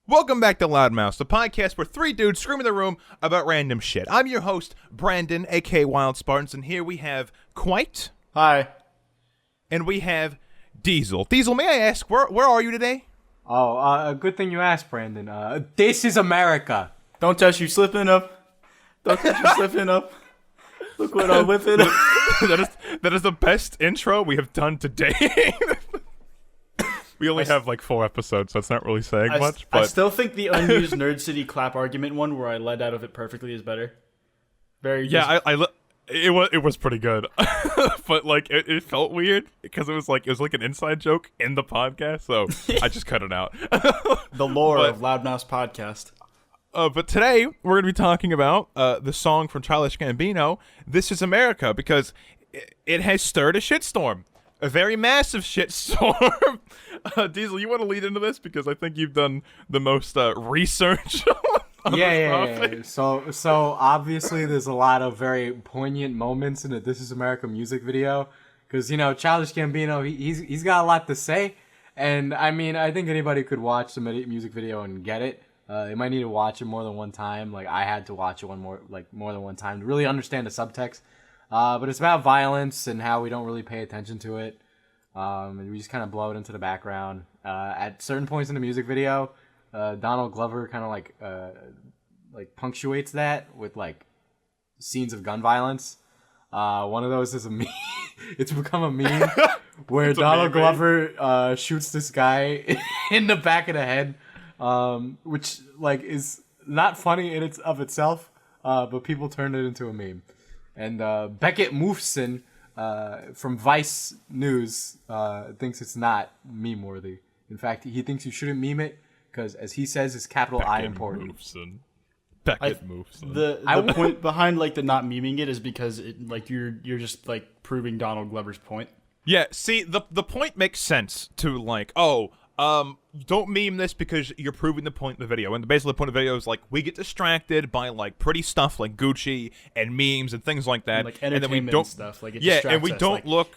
Welcome back to Loudmouse, the podcast where three dudes scream in the room about random shit. I'm your host, Brandon, aka Wild Spartans, and here we have Quite. Hi. And we have Diesel. Diesel, may I ask, where are you today? Oh, good thing you asked, Brandon. This is America. Don't touch you slipping up. Don't touch you slipping up. Look what I'm whipping up. that is the best intro we have done today. We only have like 4 episodes, so it's not really saying much. But I still think the unused Nerd City clap argument one, where I led out of it perfectly, is better. It was pretty good, but like it felt weird because it was like an inside joke in the podcast, so I just cut it out. The lore of Loudmouse podcast. But today we're going to be talking about the song from Childish Gambino, "This Is America," because it has stirred a shitstorm. A very massive shitstorm. Diesel, you want to lead into this? Because I think you've done the most research on this topic. So obviously there's a lot of very poignant moments in the This Is America music video. Because, Childish Gambino, he's got a lot to say. And, I mean, I think anybody could watch the music video and get it. They might need to watch it more than one time. Like, I had to watch it more than one time to really understand the subtext. But it's about violence and how we don't really pay attention to it. And we just kind of blow it into the background. At certain points in the music video, Donald Glover kind of like punctuates that with like scenes of gun violence. One of those is a meme. It's become a meme where Donald Glover shoots this guy in the back of the head, which like is not funny in itself, but people turned it into a meme. And Beckett Moofson from Vice News thinks it's not meme-worthy. In fact, he thinks you shouldn't meme it because, as he says, it's capital I important. Beckett Moofson. The point behind like the not memeing it is because it, like you're just like proving Donald Glover's point. Yeah, see, the point makes sense to like, don't meme this because you're proving the point in the video. And basically the point of the video is like we get distracted by like pretty stuff like Gucci and memes and things like that. And, like entertainment and then we don't, stuff. Like it and we us. don't like, look.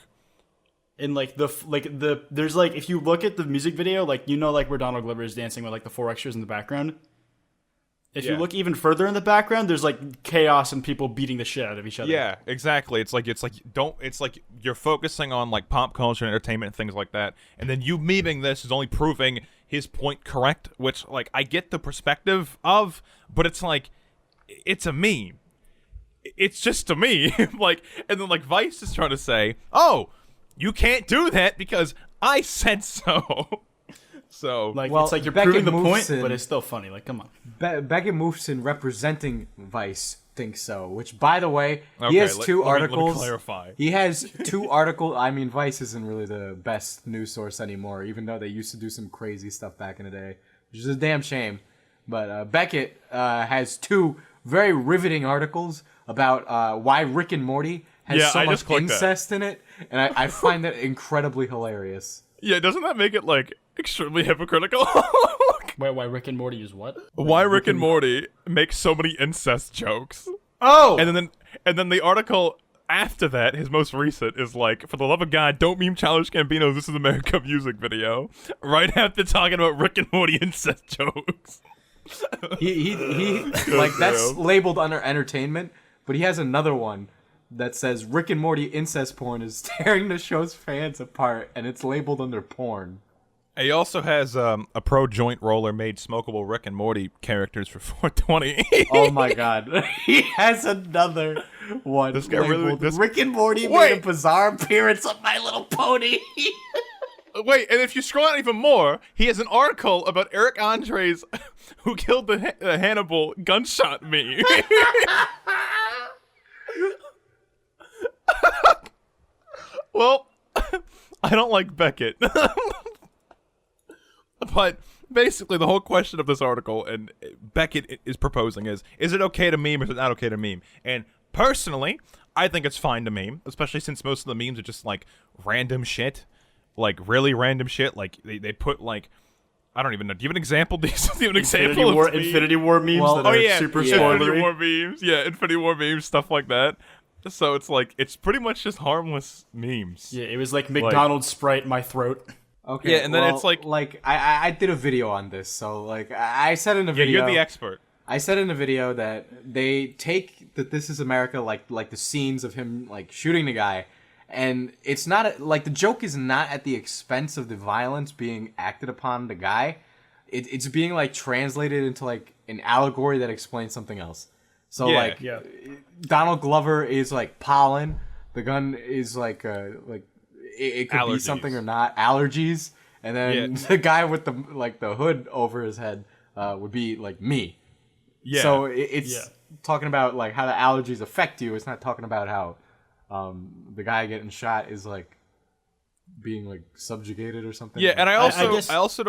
And like there's like if you look at the music video, like like where Donald Glover is dancing with like the 4 extras in the background. If you look even further in the background, there's like chaos and people beating the shit out of each other. Yeah, exactly. It's like you're focusing on like pop culture and entertainment and things like that, and then you memeing this is only proving his point correct, which like I get the perspective of, but it's like it's a meme. It's just a meme. Like, and then like Vice is trying to say, "Oh, you can't do that because I said so." So, it's like you're proving the point, but it's still funny. Like, come on. Beckett Moofson representing Vice thinks so, which, by the way, he has two articles. Let me clarify. He has 2 articles. I mean, Vice isn't really the best news source anymore, even though they used to do some crazy stuff back in the day, which is a damn shame. But Beckett has 2 very riveting articles about why Rick and Morty has so much incest in it, and I find that incredibly hilarious. Yeah, doesn't that make it like extremely hypocritical? Why Rick and Morty is what? Why Rick and Morty make so many incest jokes? Oh, and then the article after that, his most recent, is like, for the love of God, don't meme Childish Gambino's "This Is America" music video. Right after talking about Rick and Morty incest jokes. he like that's labeled under entertainment, but he has another one that says Rick and Morty incest porn is tearing the show's fans apart, and it's labeled under porn. He also has a pro joint roller made smokable Rick and Morty characters for 420. Oh my God, he has another one. This guy Rick and Morty made a bizarre appearance on My Little Pony. Wait, and if you scroll out even more, he has an article about Eric Andre's "Who Killed the Hannibal" gunshot meme. Well, I don't like Beckett. But basically the whole question of this article and Beckett is proposing is it okay to meme or is it not okay to meme? And personally, I think it's fine to meme, especially since most of the memes are just like random shit. Like really random shit. Like they put like, I don't even know. Do you have an example? Do you have an example of Infinity War memes that are super spoilery? Infinity War memes. Yeah, Infinity War memes, stuff like that. So it's like, it's pretty much just harmless memes. Yeah, it was like McDonald's Sprite in my throat. Okay. Yeah, and then well, it's like I did a video on this, so like I said in a yeah, video. you're the expert. I said in a video that they take that This Is America like the scenes of him like shooting the guy, and it's not like the joke is not at the expense of the violence being acted upon the guy. It's being like translated into like an allegory that explains something else. So like Donald Glover is like pollen. The gun is like it could be something or not. Allergies, and then the guy with the hood over his head would be like me. Yeah. So it's talking about like how the allergies affect you. It's not talking about how the guy getting shot is like being like subjugated or something. Yeah, and I guess- also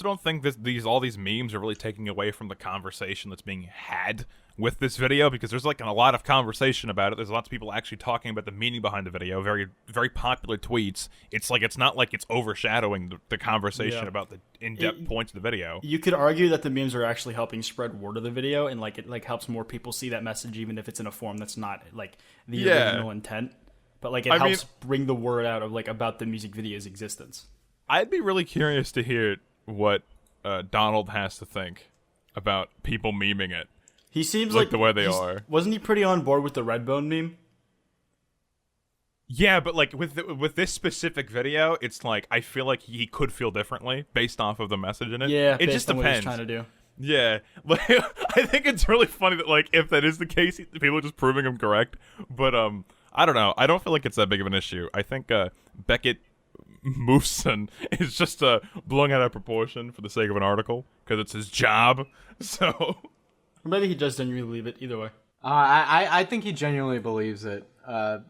don't think that all these memes are really taking away from the conversation that's being had with this video, because there's like a lot of conversation about it. There's lots of people actually talking about the meaning behind the video. Very, very popular tweets. It's not like it's overshadowing the conversation about the in-depth points of the video. You could argue that the memes are actually helping spread word of the video, and like it like helps more people see that message, even if it's in a form that's not like the original intent. But like it helps bring the word out of like about the music video's existence. I'd be really curious to hear what Donald has to think about people memeing it. He seems like the way they are. Wasn't he pretty on board with the Redbone meme? Yeah, but like with this specific video, it's like I feel like he could feel differently based off of the message in it. Yeah, it just on depends. what he's trying to do. Yeah, like I think it's really funny that like if that is the case, people are just proving him correct. But I don't know. I don't feel like it's that big of an issue. I think Beckett Moofson is just blowing out of proportion for the sake of an article because it's his job. So. Or maybe he does genuinely believe it. Either way. I think he genuinely believes it.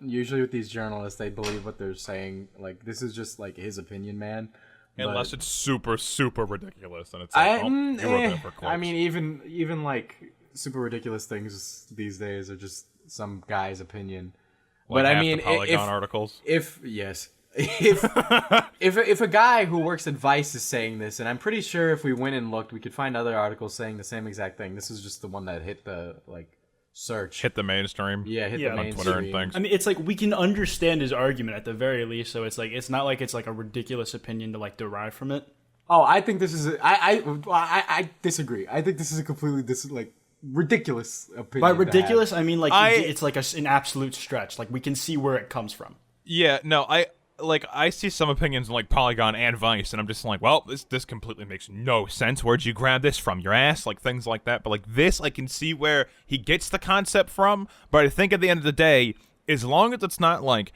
Usually with these journalists, they believe what they're saying. Like, this is just, like, his opinion, man. Unless it's super, super ridiculous. And it's like, you wrote that for clicks. I mean, even, like, super ridiculous things these days are just some guy's opinion. Like but, I mean, the Polygon articles? If a guy who works at Vice is saying this, and I'm pretty sure if we went and looked, we could find other articles saying the same exact thing. This is just the one that hit the search, hit the mainstream. Yeah, hit the mainstream on Twitter and things. I mean, it's like we can understand his argument at the very least. So it's like it's not like it's like a ridiculous opinion to like derive from it. Oh, I think this is I disagree. I think this is a completely ridiculous opinion. By ridiculous, I mean like it's like an absolute stretch. Like we can see where it comes from. Yeah, no, I see some opinions in like Polygon and Vice, and I'm just like, well, this completely makes no sense. Where'd you grab this from? Your ass? Like things like that. But like this, I can see where he gets the concept from. But I think at the end of the day, as long as it's not like,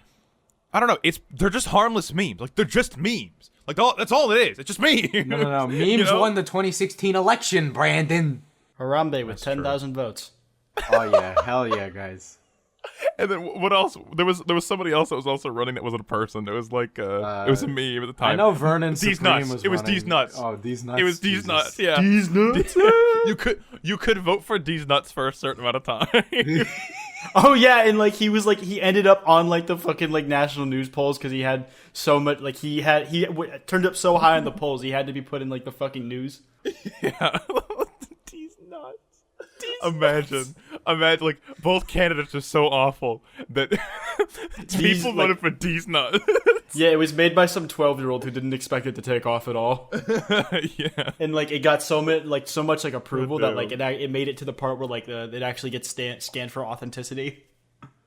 I don't know, they're just harmless memes. Like they're just memes. Like that's all it is. It's just me. No. Memes won the 2016 election, Brandon. Harambe with 10,000 votes. Oh yeah, hell yeah, guys. And then what else? There was somebody else that was also running that wasn't a person. It was like it was a meme at the time. I know Vernon D's Supreme nuts. was It was running. D's nuts. Oh, D's nuts. It was D's Jesus. nuts. Yeah. D's nuts. You could vote for D's nuts for a certain amount of time. Oh yeah, and like he ended up on like the fucking like national news polls because he had so much like he turned up so high in the polls he had to be put in like the fucking news. Yeah. D's nuts. Imagine like both candidates are so awful that people voted for D's nuts. Yeah, it was made by some 12-year-old who didn't expect it to take off at all. Yeah, and like it got so much like approval that like it made it to the part where like it actually gets scanned for authenticity.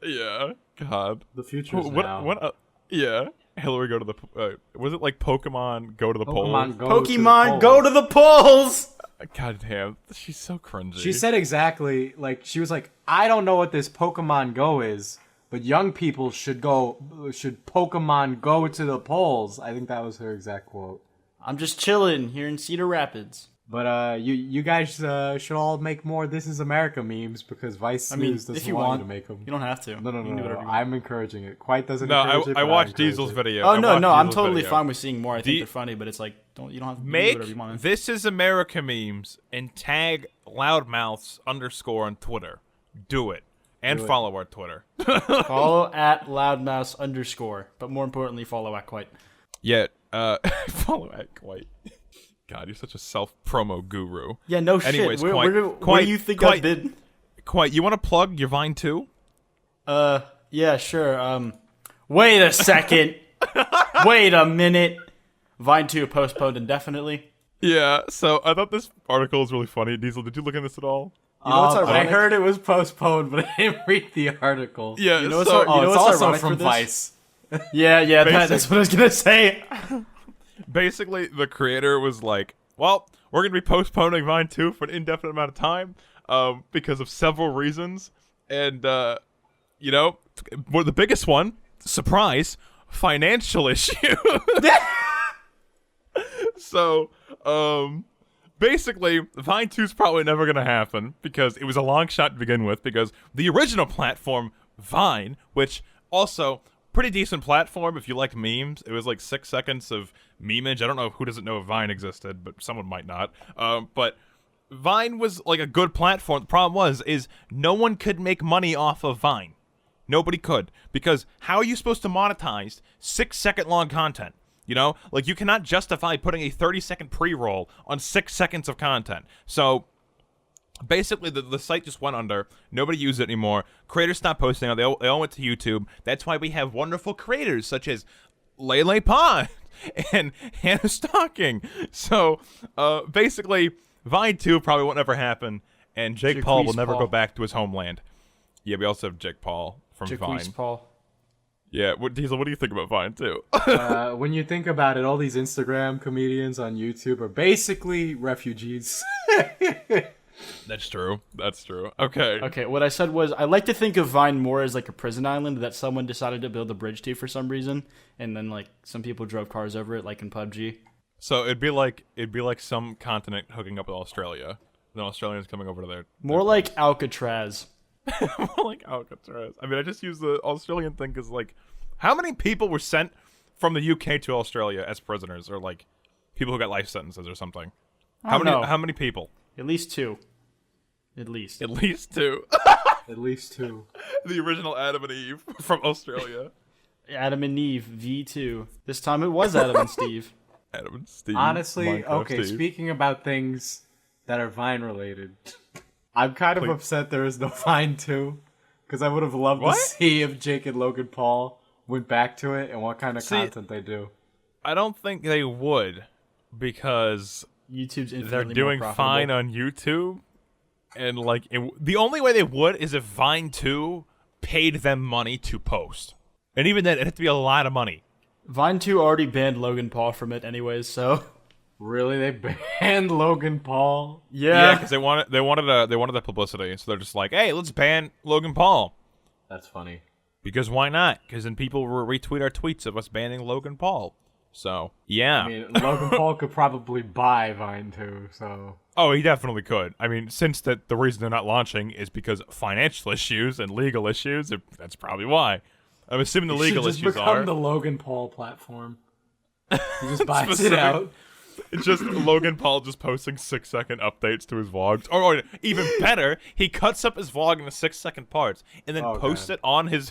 Yeah, God, the future is now. Yeah, Hillary go to the was it like Pokemon go to the polls? Pokemon go to the polls. God damn, she's so cringy. She said exactly, like, she was like, I don't know what this Pokemon Go is, but young people should Pokemon go to the polls. I think that was her exact quote. I'm just chilling here in Cedar Rapids. But you guys should all make more This Is America memes because Vice News doesn't want you to make them. You don't have to. No. I'm encouraging it. Quite doesn't No, encourage it. I watched Diesel's video. Oh, no, I'm totally fine with seeing more. I think they're funny, but it's like, you don't have to do make whatever you want. This Is America memes and tag loudmouths _ on Twitter. Do it. And follow our Twitter. Follow at loudmouse _ but more importantly, follow at Quite. Yeah, follow at Quite. God, you're such a self-promo guru. Yeah, no Anyways, shit. Where do you think I've been? Quite, you want to plug your Vine too? Yeah, sure. Wait a second. Wait a minute. Vine 2 postponed indefinitely. Yeah, so I thought this article was really funny. Diesel, did you look in this at all? You know what's I ironic? heard it was postponed, but I didn't read the article. Yeah, You know what's so You know it's what's also ironic from for this? Vice. Yeah, that's what I was gonna say. basically the creator was like, well, we're going to be postponing Vine 2 for an indefinite amount of time because of several reasons. And, you know, well, the biggest one, surprise, financial issue. So, basically, Vine 2 is probably never going to happen because it was a long shot to begin with, because the original platform, Vine, which also pretty decent platform if you like memes. It was like 6 seconds of memeage. I don't know who doesn't know Vine existed, but someone might not. But Vine was like a good platform. The problem is no one could make money off of Vine. Nobody could, because how are you supposed to monetize 6-second long content? You know, like you cannot justify putting a 30-second pre-roll on 6 seconds of content. So basically, the site just went under. Nobody used it anymore. Creators stopped posting it. They all went to YouTube. That's why we have wonderful creators such as Lele Pond and Hannah Stocking. So basically, Vine 2 probably won't ever happen, and Jake Paul will never go back to his homeland. Yeah, we also have Jake Paul from Vine. Paul. Yeah, Diesel, what do you think about Vine 2? When you think about it, all these Instagram comedians on YouTube are basically refugees. That's true. That's true. Okay. Okay, what I said was I like to think of Vine more as like a prison island that someone decided to build a bridge to for some reason, and then like some people drove cars over it, like in PUBG. So it'd be like some continent hooking up with Australia. Then Australians coming over to their More like Alcatraz. more like Alcatraz. I mean, I just use the Australian thing because, like, how many people were sent from the UK to Australia as prisoners, or like people who got life sentences or something? How many people? At least 2. At least. At least 2. At least 2. The original Adam and Eve from Australia. Adam and Eve V2. This time it was Adam and Steve. Adam and Steve. Honestly, Minecraft okay, Steve. speaking about things that are Vine related, I'm kind of upset there is no Vine 2, because I would have loved to see if Jake and Logan Paul went back to it and what kind of content they do. I don't think they would, because YouTube's infinitely they're doing more fine on YouTube, and like the only way they would is if Vine 2 paid them money to post, and even then it'd have to be a lot of money. Vine 2 already banned Logan Paul from it anyways, so Really, they banned Logan Paul? Yeah, because they wanted the publicity, so they're just like, hey, let's ban Logan Paul. That's funny. Because why not? Because then people will retweet our tweets of us banning Logan Paul. So yeah, I mean, Logan Paul could probably buy Vine too. So oh, he definitely could. I mean, since the reason they're not launching is because of financial issues and legal issues, that's probably why. I'm assuming the legal just issues become are the Logan Paul platform. He just buys it out. It's just Logan Paul just posting 6-second updates to his vlogs. Or even better, he cuts up his vlog into 6-second parts and then posts it on his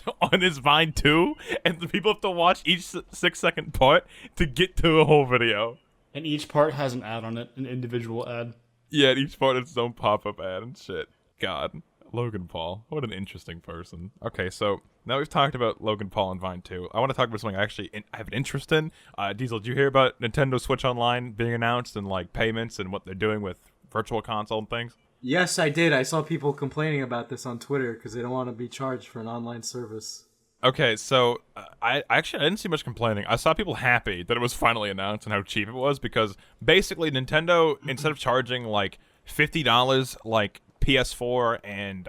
Vine too, and the people have to watch each 6-second part to get to the whole video. And each part has an ad on it, an individual ad. Yeah, and each part has its own pop-up ad and shit. God, Logan Paul, what an interesting person. Okay, so now we've talked about Logan Paul and Vine 2. I want to talk about something I actually have an interest in. Diesel, did you hear about Nintendo Switch Online being announced and like payments and what they're doing with Virtual Console and things? Yes, I did. I saw people complaining about this on Twitter because they don't want to be charged for an online service. Okay, so I didn't see much complaining. I saw people happy that it was finally announced and how cheap it was, because basically Nintendo, instead of charging like $50 like PS4 and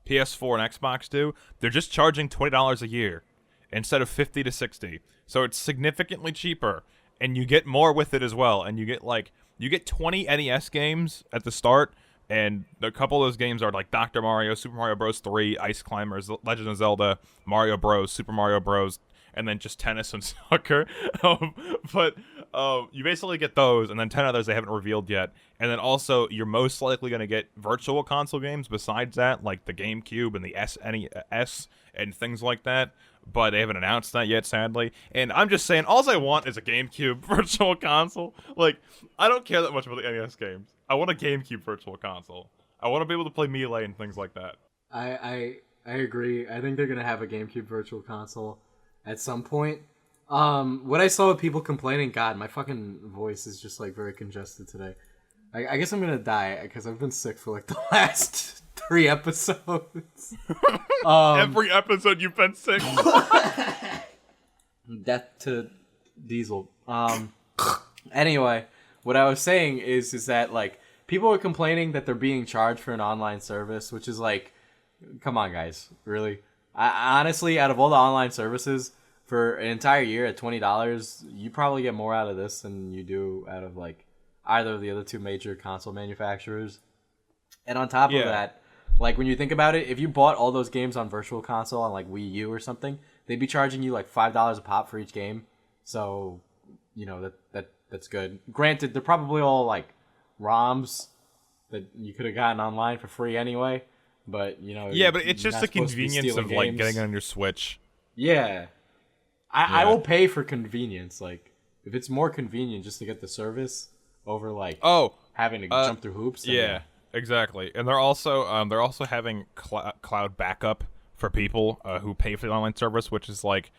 Xbox do, they're just charging $20 a year instead of $50 to $60. So it's significantly cheaper, and you get more with it as well. And you get 20 NES games at the start, and a couple of those games are like Dr. Mario, Super Mario Bros. 3, Ice Climbers, Legend of Zelda, Mario Bros, Super Mario Bros, and then just tennis and soccer. But you basically get those, and then 10 others they haven't revealed yet. And then also, you're most likely going to get virtual console games besides that, like the GameCube and the SNES and things like that. But they haven't announced that yet, sadly. And I'm just saying, all I want is a GameCube virtual console. Like, I don't care that much about the NES games. I want a GameCube virtual console. I want to be able to play Melee and things like that. I agree. I think they're going to have a GameCube virtual console at some point. What I saw with people complaining, God, my fucking voice is just like very congested today. I guess I'm gonna die because I've been sick for like the last 3 episodes. Every episode you've been sick. Death to Diesel. Anyway, what I was saying is that like people are complaining that they're being charged for an online service, which is like, come on, guys, really? I honestly, out of all the online services, for an entire year at $20, you probably get more out of this than you do out of like either of the other 2 major console manufacturers. And on top of that, like when you think about it, if you bought all those games on Virtual Console on like Wii U or something, they'd be charging you like $5 a pop for each game. So, you know, that's good. Granted, they're probably all like ROMs that you could have gotten online for free anyway. But, you know, yeah, but it's just the convenience of like getting on your Switch. Yeah. I will pay for convenience. Like, if it's more convenient just to get the service over like having to jump through hoops. Yeah, exactly. And they're also having cloud backup for people who pay for the online service, which is like,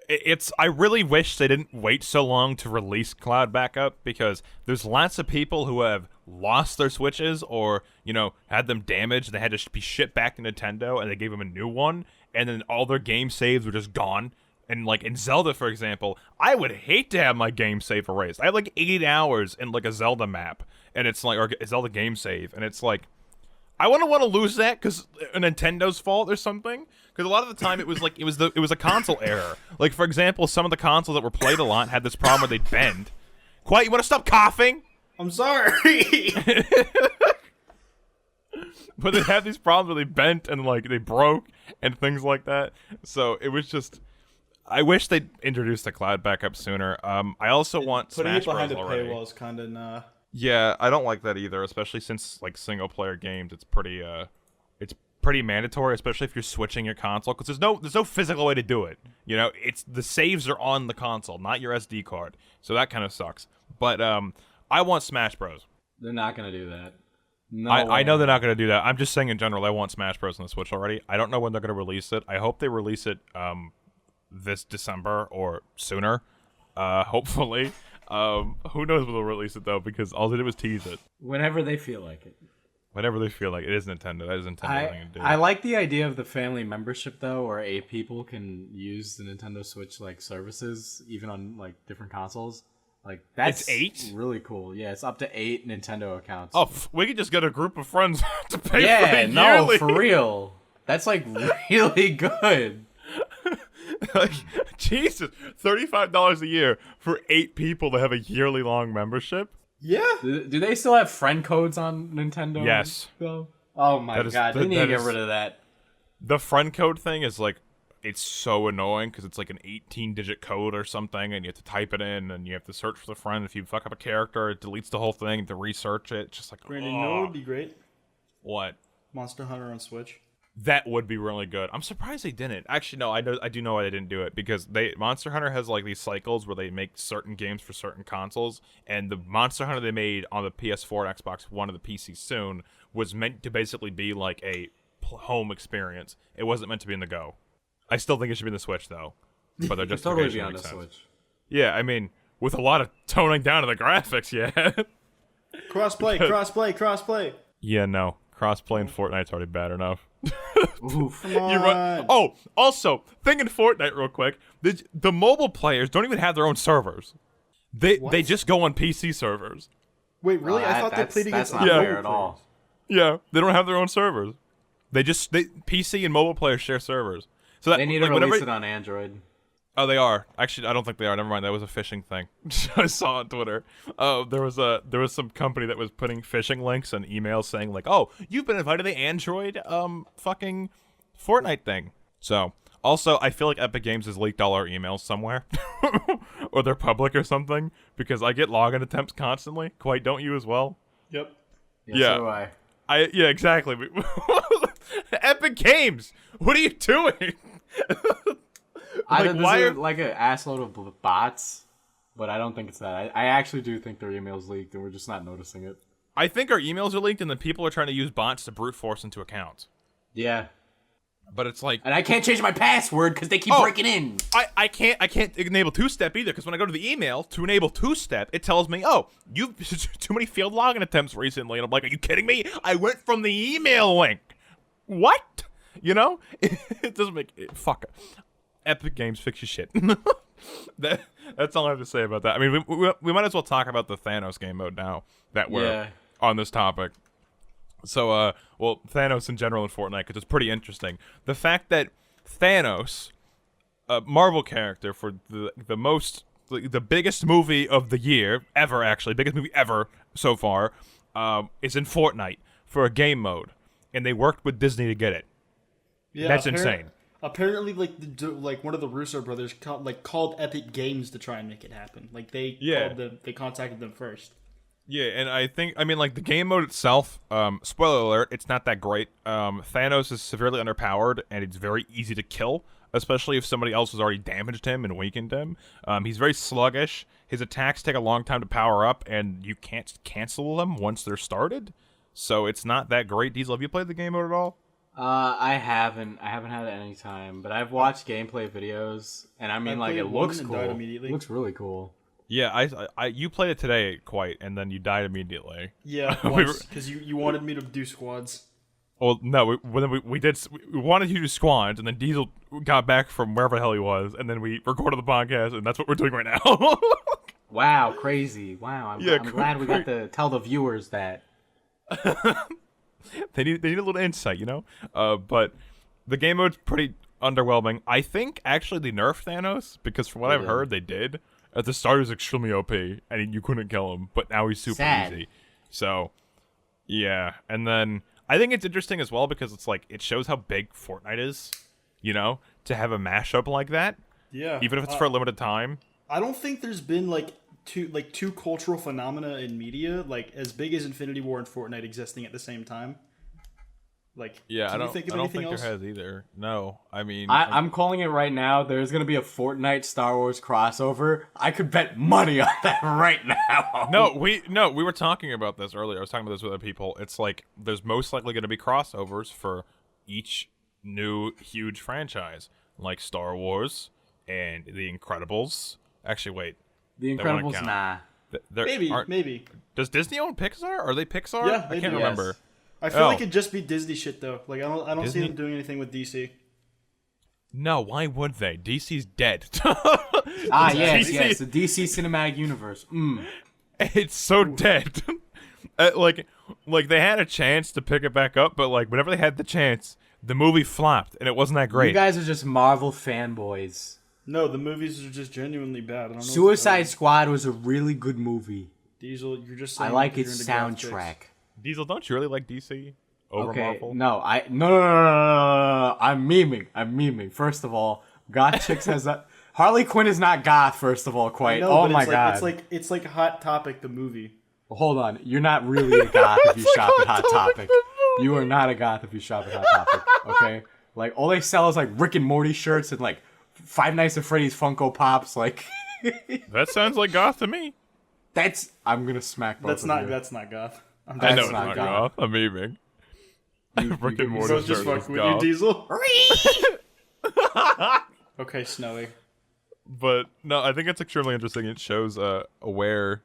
I really wish they didn't wait so long to release cloud backup, because there's lots of people who have lost their Switches or, you know, had them damaged. They had to be shipped back to Nintendo and they gave them a new one, and then all their game saves were just gone. And like in Zelda, for example, I would hate to have my game save erased. I have like 8 hours in like a Zelda map, and it's like, or a Zelda game save, and it's like, I wouldn't want to lose that because Nintendo's fault or something. Because a lot of the time it was like it was a console error. Like for example, some of the consoles that were played a lot had this problem where they'd bend. Quiet, you want to stop coughing? I'm sorry. But they had these problems where they bent and like they broke and things like that. So it was just, I wish they'd introduced the cloud backup sooner. I also want Putting Smash it behind Bros. a already. paywall is kind of nah. Yeah, I don't like that either, especially since like single player games, it's pretty mandatory, especially if you're switching your console, because there's no physical way to do it. You know, it's the saves are on the console, not your SD card. So that kind of sucks. But I want Smash Bros. They're not gonna do that. No, I know they're not going to do that. I'm just saying in general, I want Smash Bros. On the Switch already. I don't know when they're going to release it. I hope they release it this December or sooner. Hopefully. Who knows when they'll release it, though, because all they did was tease it. Whenever they feel like it. Whenever they feel like it. It is Nintendo. That is Nintendo thing to do. I like the idea of the family membership, though, where 8 people can use the Nintendo Switch like services, even on like different consoles. Like that's It's 8? really cool. Yeah, it's up to 8 Nintendo accounts. Oh, we could just get a group of friends to pay for yeah, it no, yearly. for real. That's like really good. Like, Jesus, $35 a year for 8 people to have a yearly long membership? Yeah. Do they still have friend codes on Nintendo? Yes. Though? Oh my god, they need to get rid of that. The friend code thing is like, it's so annoying because it's like an 18-digit code or something, and you have to type it in, and you have to search for the friend. If you fuck up a character, it deletes the whole thing to research it. It's just like, Brandon, you know what would be great? What? Monster Hunter on Switch. That would be really good. I'm surprised they didn't. Actually, no, I do know why they didn't do it, because Monster Hunter has like these cycles where they make certain games for certain consoles, and the Monster Hunter they made on the PS4 and Xbox One and the PC soon was meant to basically be like a home experience. It wasn't meant to be in the Go. I still think it should be in the Switch though, but they're just totally be on the Switch. Yeah, I mean, with a lot of toning down of the graphics, yeah. Crossplay. Yeah, no. Crossplay in Fortnite's already bad enough. Oof. Come on. Oh, also, thing in Fortnite real quick, the mobile players don't even have their own servers. They just go on PC servers. Wait, really? I thought they played against that's not fair at all. Yeah, they don't have their own servers. PC and mobile players share servers. So that, They need to like, release whenever, it on Android. Oh, they are. Actually, I don't think they are. Never mind. That was a phishing thing. I saw on Twitter. Oh, there was some company that was putting phishing links and emails saying like, "Oh, you've been invited to the Android fucking Fortnite thing." So, also, I feel like Epic Games has leaked all our emails somewhere, or they're public or something, because I get login attempts constantly. Quite, don't you as well? Yep. Yeah. So do I. Yeah, exactly. Epic Games, what are you doing? Either why this are is like an assload of bots, but I don't think it's that. I actually do think their emails leaked, and we're just not noticing it. I think our emails are leaked, and then people are trying to use bots to brute force into accounts. Yeah. But it's like, And I can't change my password because they keep breaking in. I can't enable two-step either, because when I go to the email to enable two-step, it tells me, oh, you've too many failed login attempts recently, and I'm like, are you kidding me? I went from the email link. What? You know? It doesn't make it. Fuck. Epic Games, fix your shit. That's all I have to say about that. I mean, we might as well talk about the Thanos game mode now that we're on this topic. So, well, Thanos in general in Fortnite, because it's pretty interesting. The fact that Thanos, a Marvel character for the biggest movie of the year ever, actually, biggest movie ever so far, is in Fortnite for a game mode, and they worked with Disney to get it. Yeah, that's insane. Apparently, like one of the Russo brothers called Epic Games to try and make it happen. Like they contacted them first. Yeah, and I mean, like, the game mode itself, spoiler alert, it's not that great. Thanos is severely underpowered, and it's very easy to kill, especially if somebody else has already damaged him and weakened him. He's very sluggish. His attacks take a long time to power up, and you can't cancel them once they're started. So it's not that great. Diesel, have you played the game mode at all? I haven't had it any time, but I've watched gameplay videos, and I mean, like, it looks cool. It looks really cool. Yeah, you played it today quite, and then you died immediately. Yeah, because you wanted me to do squads. Well, no, we wanted you to do squads, and then Diesel got back from wherever the hell he was, and then we recorded the podcast, and that's what we're doing right now. Wow, crazy! Wow, I'm glad we got to tell the viewers that. They need a little insight, you know. But the game mode's pretty underwhelming. I think actually they nerfed Thanos, because from what I've heard, they did. At the start, he was extremely OP, and you couldn't kill him, but now he's super easy. So, yeah. And then, I think it's interesting as well, because it's like, it shows how big Fortnite is, you know, to have a mashup like that. Yeah. Even if it's for a limited time. I don't think there's been, two cultural phenomena in media, as big as Infinity War and Fortnite existing at the same time. I don't think there has either. No, I mean, I'm calling it right now. There's gonna be a Fortnite Star Wars crossover. I could bet money on that right now. No, we were talking about this earlier. I was talking about this with other people. It's like there's most likely gonna be crossovers for each new huge franchise, like Star Wars and The Incredibles. Actually, wait, The Incredibles, nah. Maybe. Does Disney own Pixar? Are they Pixar? Yeah, I can't remember. I feel like it'd just be Disney shit though. I don't see them doing anything with DC. No, why would they? DC's dead. Yes, the DC Cinematic Universe. It's so dead. Like they had a chance to pick it back up, but whenever they had the chance, the movie flopped, and it wasn't that great. You guys are just Marvel fanboys. No, the movies are just genuinely bad. I don't know. Suicide Squad was a really good movie. Diesel, you're just saying I like its soundtrack. Diesel, don't you really like DC over Marvel? No. I'm memeing. First of all, Goth Chicks has that. Harley Quinn is not goth. First of all, quite. Oh my god. It's like Hot Topic the movie. Well, hold on, you're not really a goth if you shop at Hot Topic. You are not a goth if you shop at Hot Topic. Okay, all they sell is Rick and Morty shirts and Five Nights at Freddy's Funko Pops. That sounds like goth to me. I'm gonna smack both of you. That's not goth. I know it's not goth. I'm memeing. Rick and Morty shirts just fucking with you, Diesel. Okay, Snowy. But no, I think it's extremely interesting. It shows where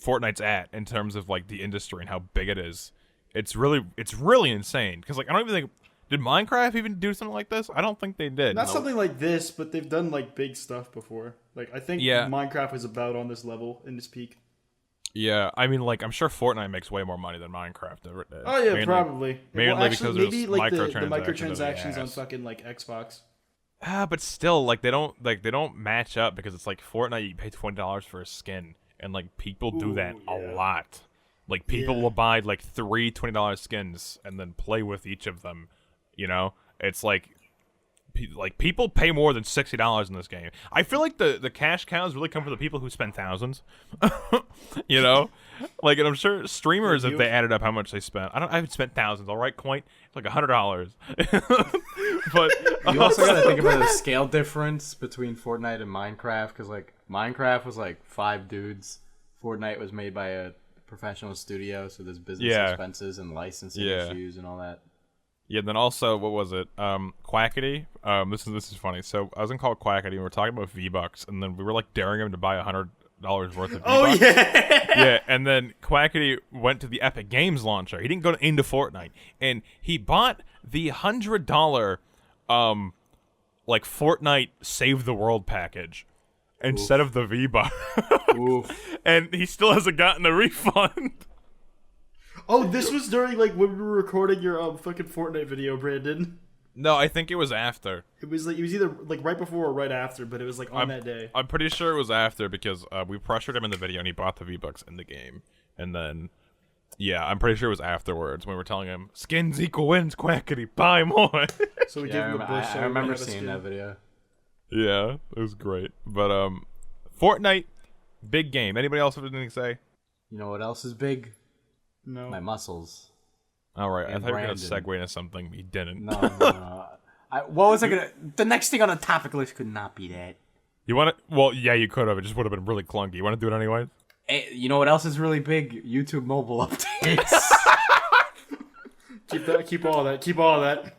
Fortnite's at in terms of the industry and how big it is. It's really insane, because I don't even think, did Minecraft even do something like this? I don't think they did. Not something like this, but they've done big stuff before. I think Minecraft was about on this level in its peak. Yeah, I mean, I'm sure Fortnite makes way more money than Minecraft ever did. Oh yeah, probably. Mainly because there's the microtransactions on fucking Xbox. But still, they don't match up, because it's Fortnite. You pay $20 for a skin, and people do that a lot. People will buy three $20 skins and then play with each of them. You know, it's people pay more than $60 in this game. I feel like the cash cows really come from the people who spend thousands. You know, and I'm sure streamers, if they added up how much they spent, I haven't spent thousands. All right, Quaint, it's $100. But you also gotta think about the scale difference between Fortnite and Minecraft, because Minecraft was 5 dudes. Fortnite was made by a professional studio, so there's business expenses and licensing issues and all that. Yeah, then also, what was it? Quackity. This is funny. So I was in called Quackity, and we were talking about V-Bucks, and then we were like daring him to buy $100 worth of V-Bucks. Oh yeah. Yeah, and then Quackity went to the Epic Games launcher. He didn't go into Fortnite, and he bought the $100 like Fortnite Save the World package instead of the V-Bucks. And he still hasn't gotten a refund. Oh, this was during like when we were recording your fucking Fortnite video, Brandon. No, I think it was after. It was either like right before or right after, but it was like on that day. I'm pretty sure it was after because we pressured him in the video and he bought the V-Bucks in the game. And then, yeah, I'm pretty sure it was afterwards when we were telling him, skins equal wins, Quackity, buy more. So we gave him a bush. I remember seeing that video. Yeah, it was great. But Fortnite, big game. Anybody else have anything to say? You know what else is big? No. My muscles. All right, And I thought you were going Brandon. to segue into something. You didn't. No. What was I gonna? The next thing on the topic list could not be that. You want to? Well, yeah, you could have. It just would have been really clunky. You want to do it anyways? Hey, you know what else is really big? YouTube mobile updates. Keep all that. Keep all that.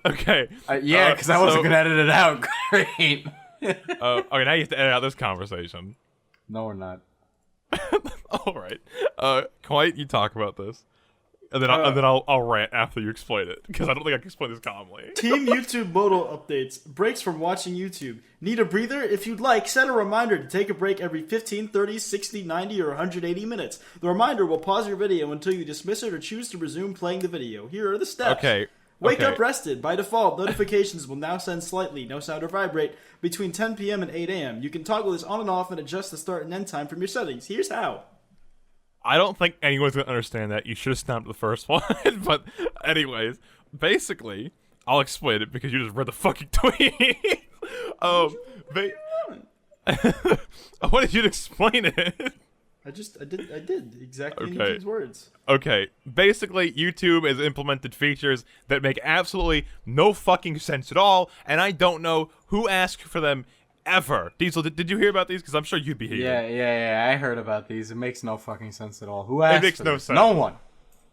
Okay. Yeah, because I wasn't so- gonna edit it out. Great. Okay, now you have to edit out this conversation. No, we're not. All right. Quite, you talk about this, and then I'll rant after you explain it because I don't think I can explain this calmly. Team YouTube modal updates. Breaks from watching YouTube. Need a breather? If you'd like, set a reminder to take a break every 15, 30, 60, 90, or 180 minutes. The reminder will pause your video until you dismiss it or choose to resume playing the video. Here are the steps. Okay. Wake up rested. By default, notifications will now send slightly, no sound or vibrate, between 10 p.m. and 8 a.m. You can toggle this on and off and adjust the start and end time from your settings. Here's how. I don't think anyone's gonna understand that. You should have stopped the first one. But anyways, basically, I'll explain it because you just read the fucking tweet. I wanted you to explain it. I did exactly in Okay. YouTube's words. Okay, basically, YouTube has implemented features that make absolutely no fucking sense at all, and I don't know who asked for them ever. Diesel, did you hear about these? Because I'm sure you'd be here. Yeah. I heard about these. It makes no fucking sense at all. Who asked? makes for no this? sense. No one.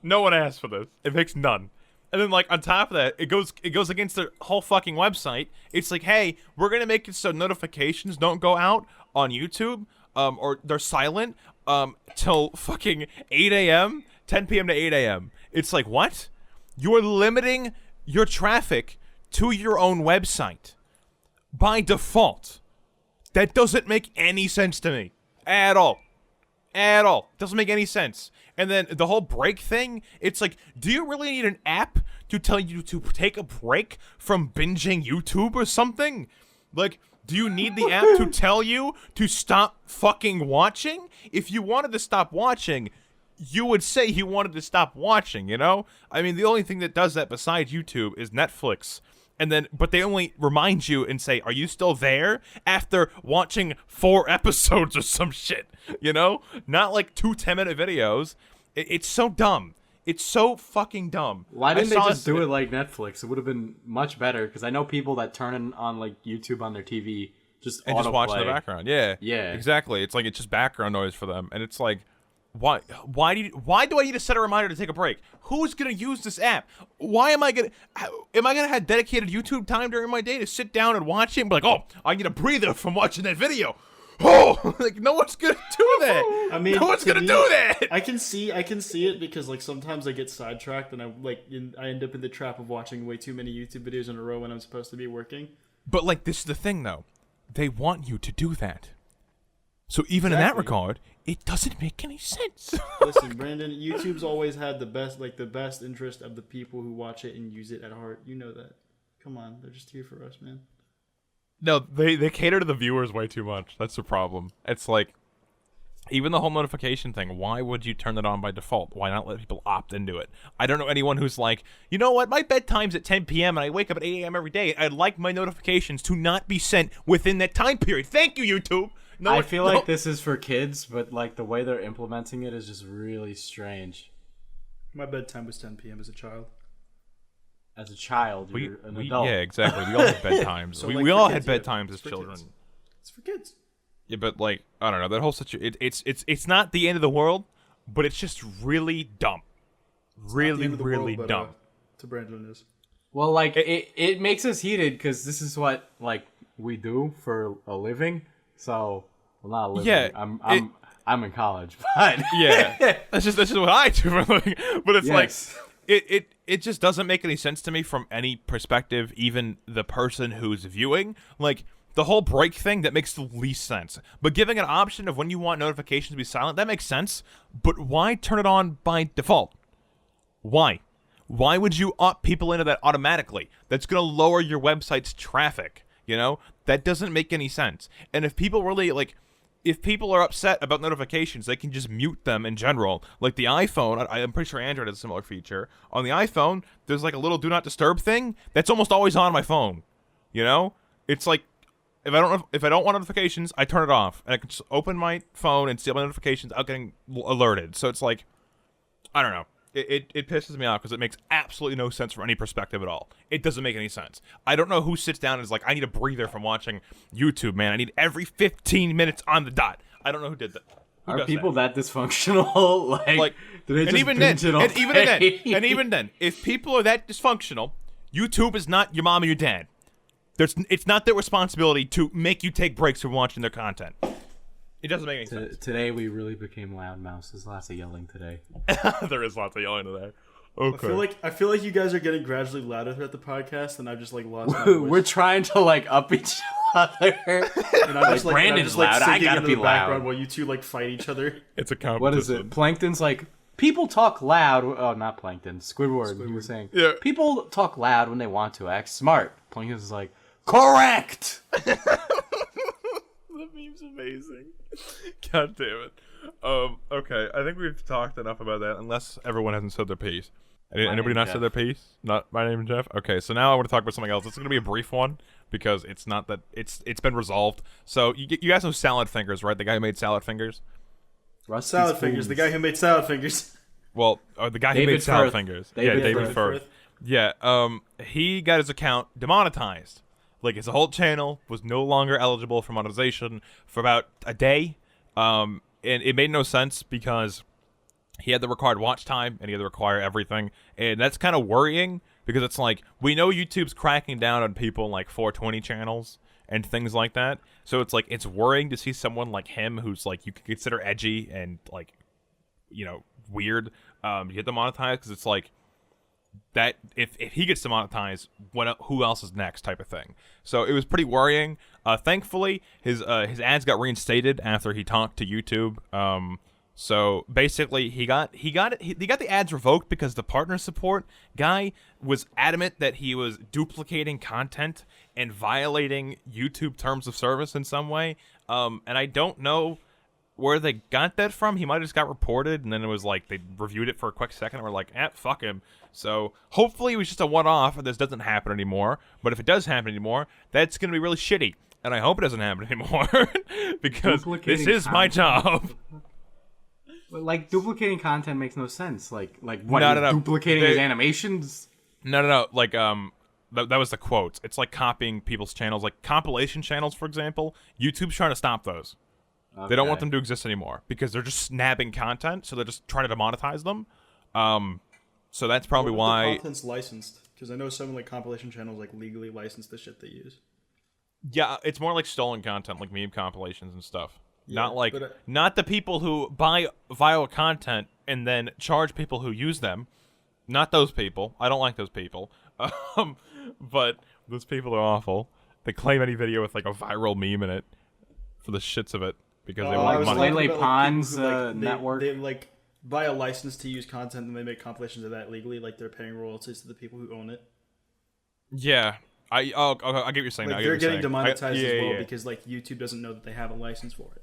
No one asked for this. It makes none. And then, like, on top of that, it goes against their whole fucking website. It's like, hey, we're gonna make it so notifications don't go out on YouTube, or they're silent, till fucking 8 a.m., 10 p.m. to 8 a.m. It's like, what? You're limiting your traffic to your own website by default. That doesn't make any sense to me. At all. At all. Doesn't make any sense. And then the whole break thing, it's like, do you really need an app to tell you to take a break from binging YouTube or something? Like, do you need the app to tell you to stop fucking watching? If you wanted to stop watching, you would say you wanted to stop watching, you know? I mean, the only thing that does that besides YouTube is Netflix. And then, but they only remind you and say, are you still there? After watching 4 episodes or some shit, you know? Not like 2 10-minute videos. It's so dumb. It's so fucking dumb. Why didn't they just do it like Netflix? It would have been much better, because I know people that turn on like YouTube on their TV and just watch in the background. Yeah. Yeah. Exactly. It's like, it's just background noise for them. And it's like, why do I need to set a reminder to take a break? Who's gonna use this app? Am I gonna have dedicated YouTube time during my day to sit down and watch it and be like, oh, I need a breather from watching that video? Oh, like, no one's gonna do that. I mean, no one's gonna do that. I can see it because like sometimes I get sidetracked and I end up in the trap of watching way too many YouTube videos in a row when I'm supposed to be working. But like, this is the thing though, they want you to do that. So even in that regard, it doesn't make any sense. Listen, Brandon, YouTube's always had the best interest of the people who watch it and use it at heart. You know that. Come on, they're just here for us, man. No, they cater to the viewers way too much. That's the problem. It's like, even the whole notification thing, why would you turn it on by default? Why not let people opt into it? I don't know anyone who's like, you know what, my bedtime's at 10 p.m. and I wake up at 8 a.m. every day. I'd like my notifications to not be sent within that time period. Thank you, YouTube. I feel like this is for kids, but like the way they're implementing it is just really strange. My bedtime was 10 p.m. as a child. As a child, you're an adult. Yeah, exactly. We all had bedtimes. So, we like, we for all kids, had yeah. bedtimes as It's for children. kids. It's for kids. Yeah, but like, I don't know, that whole situation, it's not the end of the world, but it's just really dumb. Really, Not the end of the really world, but, dumb. to Brandon is. Well, like it makes us heated because this is what like we do for a living. So, well, not a living. Yeah, I'm in college, but yeah, that's just what I do for a living. But it's Yes. like it just doesn't make any sense to me from any perspective, even the person who's viewing. Like the whole break thing, that makes the least sense. But giving an option of when you want notifications to be silent, that makes sense. But why turn it on by default? Why? Why would you opt people into that automatically? That's going to lower your website's traffic, you know? That doesn't make any sense. And if people really, like, if people are upset about notifications, they can just mute them in general. Like the iPhone, I'm pretty sure Android has a similar feature. On the iPhone, there's like a little do not disturb thing that's almost always on my phone, you know? It's like, if I don't want notifications, I turn it off. And I can just open my phone and see all my notifications without getting alerted. So it's like, I don't know. It pisses me off because it makes absolutely no sense from any perspective at all. It doesn't make any sense. I don't know who sits down and is like, I need a breather from watching YouTube, man. I need every 15 minutes on the dot. I don't know who did that. Who are people that dysfunctional? like do they and just even binge then, it all and even then, if people are that dysfunctional, YouTube is not your mom or your dad. It's not their responsibility to make you take breaks from watching their content. It doesn't make any sense. Today we really became loud mouths. There's lots of yelling today. There is lots of yelling today. Okay. I feel like you guys are getting gradually louder throughout the podcast, and I've just like lost my voice. We're trying to like up each other. And I'm just, Brandon's loud. I gotta be loud. While you two like fight each other. It's a competition. What is it? Plankton's like, people talk loud. Oh, not Plankton. Squidward. He was saying, yeah. People talk loud when they want to act smart. Plankton's like, correct. The meme's amazing. God damn it. Okay, I think we've talked enough about that, unless everyone hasn't said their piece. Anybody not said their piece? Not my name is Jeff? Okay, so now I want to talk about something else. It's going to be a brief one, because it's not that... It's been resolved. So, you guys know Salad Fingers, right? The guy who made Salad Fingers? Salad Fingers, the guy who made Salad Fingers. Well, the guy who made Salad Fingers. David Firth. Yeah, he got his account demonetized. Like, his whole channel was no longer eligible for monetization for about a day. And it made no sense because he had the required watch time and he had to require everything. And that's kind of worrying because it's like, we know YouTube's cracking down on people like 420 channels and things like that. So it's like, it's worrying to see someone like him who's like, you could consider edgy and like, you know, weird, get demonetized, because it's like, that if he gets demonetized, who else is next type of thing. So it was pretty worrying. Thankfully, his ads got reinstated after he talked to YouTube. So basically, he got the ads revoked because the partner support guy was adamant that he was duplicating content and violating YouTube terms of service in some way. And I don't know where they got that from. He might have just got reported, and then it was like they reviewed it for a quick second and were like, fuck him. So hopefully it was just a one-off and this doesn't happen anymore. But if it does happen anymore, that's going to be really shitty. And I hope it doesn't happen anymore because this is my job. But like, duplicating content makes no sense. Like what? No. Duplicating his animations? No. Like, that was the quotes. It's like copying people's channels, like compilation channels, for example. YouTube's trying to stop those. Okay. They don't want them to exist anymore because they're just snapping content, so they're just trying to demonetize them. So that's probably why the content's licensed, because I know some like compilation channels like legally license the shit they use. Yeah, it's more like stolen content, like meme compilations and stuff. Yeah, not the people who buy viral content and then charge people who use them. Not those people. I don't like those people. But those people are awful. They claim any video with like a viral meme in it for the shits of it because they want money. Lele Pons network. They like buy a license to use content and they make compilations of that legally, like they're paying royalties to the people who own it. Yeah. I get what you're saying. Like they're getting demonetized as well because like YouTube doesn't know that they have a license for it.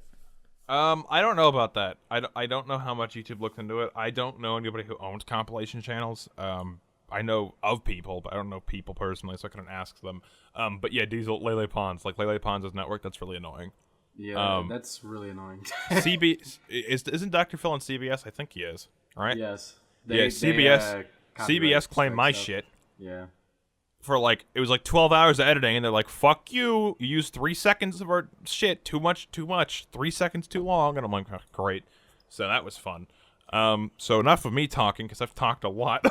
I don't know about that. I don't know how much YouTube looked into it. I don't know anybody who owns compilation channels. I know of people, but I don't know people personally, so I couldn't ask them. But yeah, Diesel, Lele Pons, like Lele Pons' network, that's really annoying. Yeah, that's really annoying. Isn't Dr. Phil on CBS? I think he is. Right? Yes. CBS claimed my shit. Yeah. For like, it was like 12 hours of editing, and they're like, fuck you, you used 3 seconds of our shit, too much, 3 seconds too long, and I'm like, oh, great. So that was fun. So enough of me talking because I've talked a lot.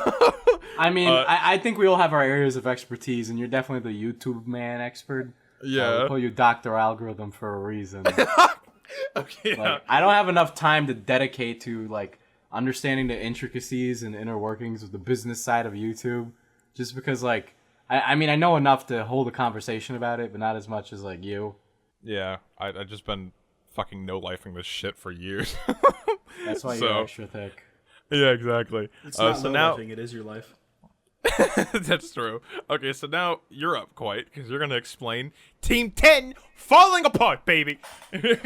I mean, I think we all have our areas of expertise, and you're definitely the YouTube man expert. Yeah. We call you Dr. Algorithm for a reason. Okay. Like, I don't have enough time to dedicate to like understanding the intricacies and inner workings of the business side of YouTube, just because like I mean I know enough to hold a conversation about it, but not as much as like you. Yeah, I've just been fucking no-lifing this shit for years. That's why you're extra thick. Yeah, exactly. It's not so now it is your life. that's true. Okay, so now you're up, Quite, because you're gonna explain Team 10 falling apart, baby. You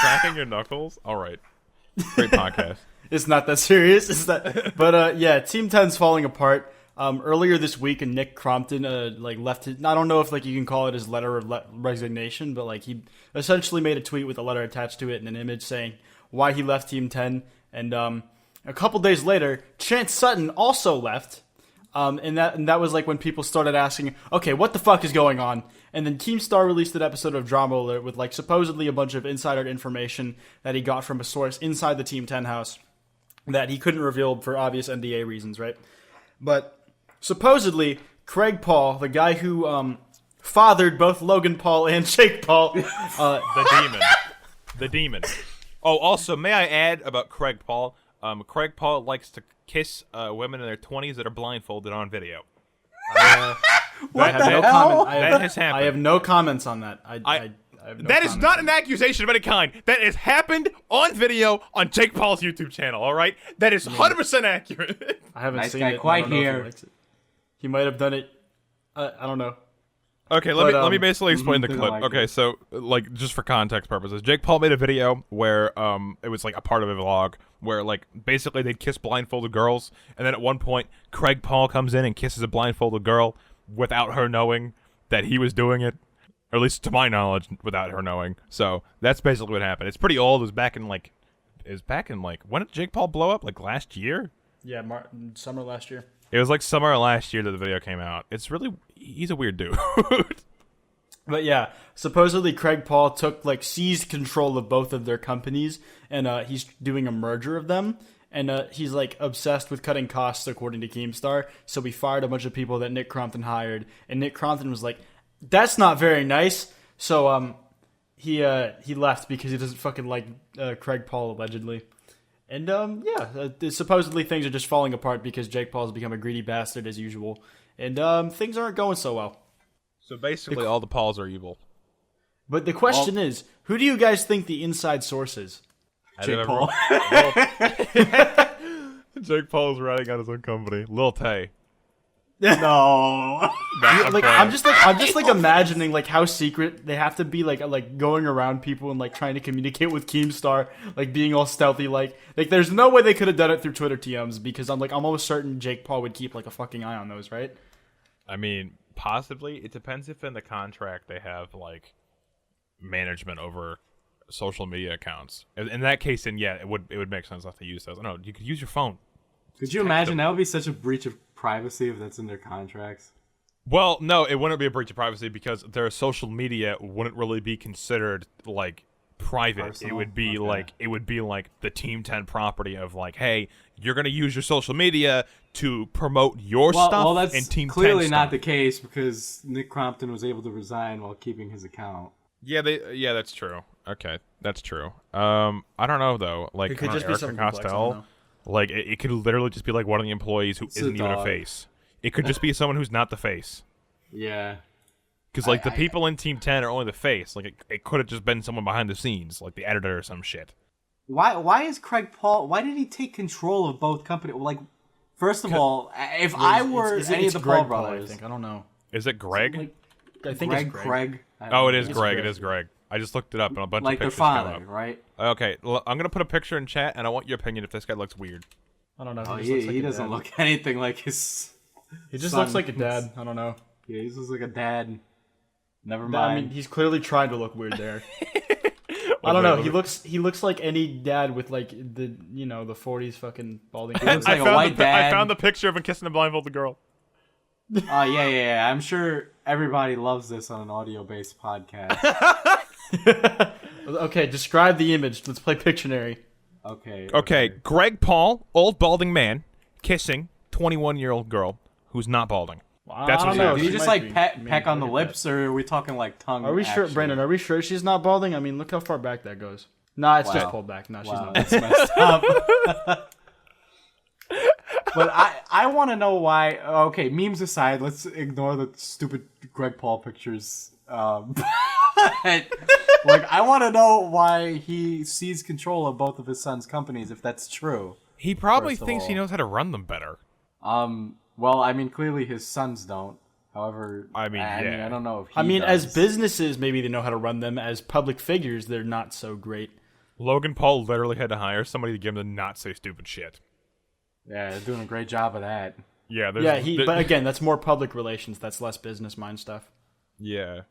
cracking your knuckles? All right, great podcast. It's not that serious. It's that, but yeah, Team 10's falling apart. Earlier this week, Nick Crompton left his. I don't know if like you can call it his letter of resignation, but like he essentially made a tweet with a letter attached to it and an image saying why he left Team 10. And a couple days later, Chance Sutton also left. And that was like when people started asking, okay, what the fuck is going on? And then Keemstar released an episode of Drama Alert with like supposedly a bunch of insider information that he got from a source inside the Team 10 house that he couldn't reveal for obvious NDA reasons, right? But supposedly, Craig Paul, the guy who fathered both Logan Paul and Jake Paul, the demon. Oh, also, may I add about Craig Paul? Craig Paul likes to kiss women in their 20s that are blindfolded on video. What I have the no hell? comment. That has happened. I have no comments on that. I have no That is comments not on an accusation of any kind. That has happened on video on Jake Paul's YouTube channel, all right? That is 100% accurate. I haven't Nice seen guy it. quite I don't know if here. He likes it. He might have done it. I don't know. Okay, let But, me basically explain the didn't clip. like Okay, it. so like just for context purposes, Jake Paul made a video where it was like a part of a vlog where like basically they'd kiss blindfolded girls, and then at one point Craig Paul comes in and kisses a blindfolded girl without her knowing that he was doing it, or at least to my knowledge, without her knowing. So that's basically what happened. It's pretty old. It was back in like when did Jake Paul blow up? Like last year? Yeah, summer last year. It was like summer last year that the video came out. He's a weird dude. But yeah, supposedly Craig Paul seized control of both of their companies, and he's doing a merger of them. And he's like obsessed with cutting costs, according to Keemstar. So he fired a bunch of people that Nick Crompton hired, and Nick Crompton was like, "That's not very nice." So he left because he doesn't fucking like Craig Paul allegedly. And supposedly things are just falling apart because Jake Paul's become a greedy bastard as usual, and things aren't going so well. So basically, all the Pauls are evil. But the question is, who do you guys think the inside source is? Jake Paul. Jake Paul's writing out his own company. Lil Tay. No. I'm just imagining like how secret they have to be, like going around people and like trying to communicate with Keemstar, like being all stealthy. Like there's no way they could have done it through Twitter TMs, because I'm almost certain Jake Paul would keep like a fucking eye on those, right? I mean, possibly. It depends if in the contract they have like management over social media accounts. In that case, then yeah, it would make sense not to use those. No, you could use your phone. Could you imagine? That would be such a breach of privacy if that's in their contracts. Well, no, it wouldn't be a breach of privacy because their social media wouldn't really be considered like private. Personal? It would be like the Team 10 property of like, hey, you're gonna use your social media to promote your stuff. Well, that's and Team clearly 10 not stuff. the case because Nick Crompton was able to resign while keeping his account. Yeah, that's true. Okay, that's true. I don't know though. Like, It could just be Erica something complex, I don't Costello. know. Like, it could literally just be like one of the employees who isn't even a dog. face. It could just be someone who's not the face. Yeah. Because like the people in Team 10 are only the face. Like it could have just been someone behind the scenes, like the editor or some shit. Why is Craig Paul? Why did he take control of both companies? Like, first of all, if I were any of the Paul Greg brothers, I think. I don't know. Is it Greg? like I think Greg, it's Greg. Craig. I don't Oh, it know. is Greg. It is Greg. I just looked it up and a bunch Like of their pictures came father, up. right? Okay, I'm gonna put a picture in chat, and I want your opinion if this guy looks weird. I don't know. Oh, just looks like he a doesn't dad. look anything like his. He just son. looks like a dad. I don't know. Yeah, he looks like a dad. Never I mind. mean, he's clearly trying to look weird there. I don't know. He looks like any dad with like the 40s fucking balding. looks like a white I dad. found the picture of him kissing a blindfolded girl. Oh yeah. I'm sure everybody loves this on an audio-based podcast. Okay, describe the image. Let's play Pictionary. Okay, Greg Paul, old balding man, kissing 21-year-old girl who's not balding. Well, That's I what don't know. Did She he just might like be peck on the mean. Look at lips, or are we talking like tongue? that. Are we sure, action? Brandon? Are we sure she's not balding? I mean, look how far back that goes. Nah, it's just Wow. pulled back. No, she's Wow, not. that's messed up. But I want to know why. Okay, memes aside, let's ignore the stupid Greg Paul pictures. Like, I want to know why he seized control of both of his son's companies, if that's true. He probably First of thinks he all. knows how to run them better. Well, I mean, clearly his sons don't. However, I mean, yeah. I don't know if he I mean, does. as businesses, maybe they know how to run them. As public figures, they're not so great. Logan Paul literally had to hire somebody to get him to not say stupid shit. Yeah, they're doing a great job of that. Yeah, But again, that's more public relations. That's less business mind stuff. yeah.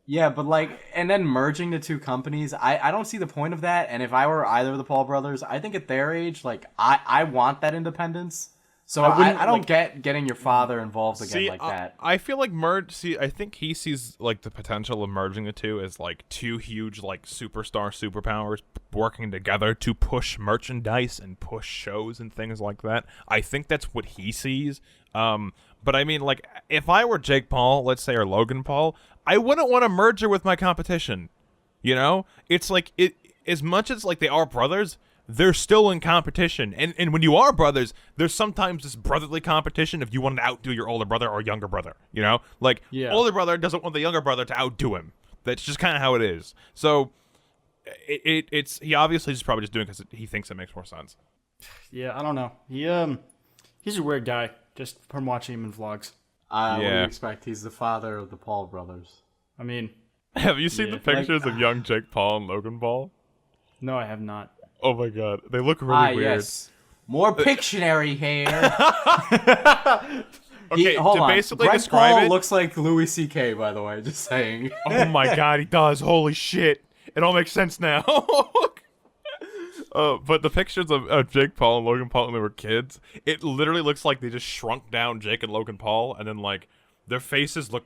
Yeah, but like, and then merging the two companies, I don't see the point of that. And if I were either of the Paul brothers, I think at their age, like, I want that independence. So I don't get getting your father involved again like that. I feel like I think he sees like the potential of merging the two as like two huge like superpowers working together to push merchandise and push shows and things like that. I think that's what he sees. But I mean, like, if I were Jake Paul, let's say, or Logan Paul, I wouldn't want to merge with my competition. You know, it's like as much as like they are brothers, they're still in competition. And when you are brothers, there's sometimes this brotherly competition if you want to outdo your older brother or younger brother, you know? Like, older brother doesn't want the younger brother to outdo him. That's just kind of how it is. So, he obviously is probably just doing it because he thinks it makes more sense. Yeah, I don't know. He's a weird guy, just from watching him in vlogs. What do you expect? He's the father of the Paul brothers. I mean... Have you seen the pictures of young Jake Paul and Logan Paul? No, I have not. Oh my god, they look really weird. Yes. More Pictionary here. Okay, hold to on. basically Greg describe Paul it. looks like Louis C.K., by the way, just saying. Oh my god, he does. Holy shit. It all makes sense now. But the pictures of Jake Paul and Logan Paul when they were kids, it literally looks like they just shrunk down Jake and Logan Paul, and then, like, their faces look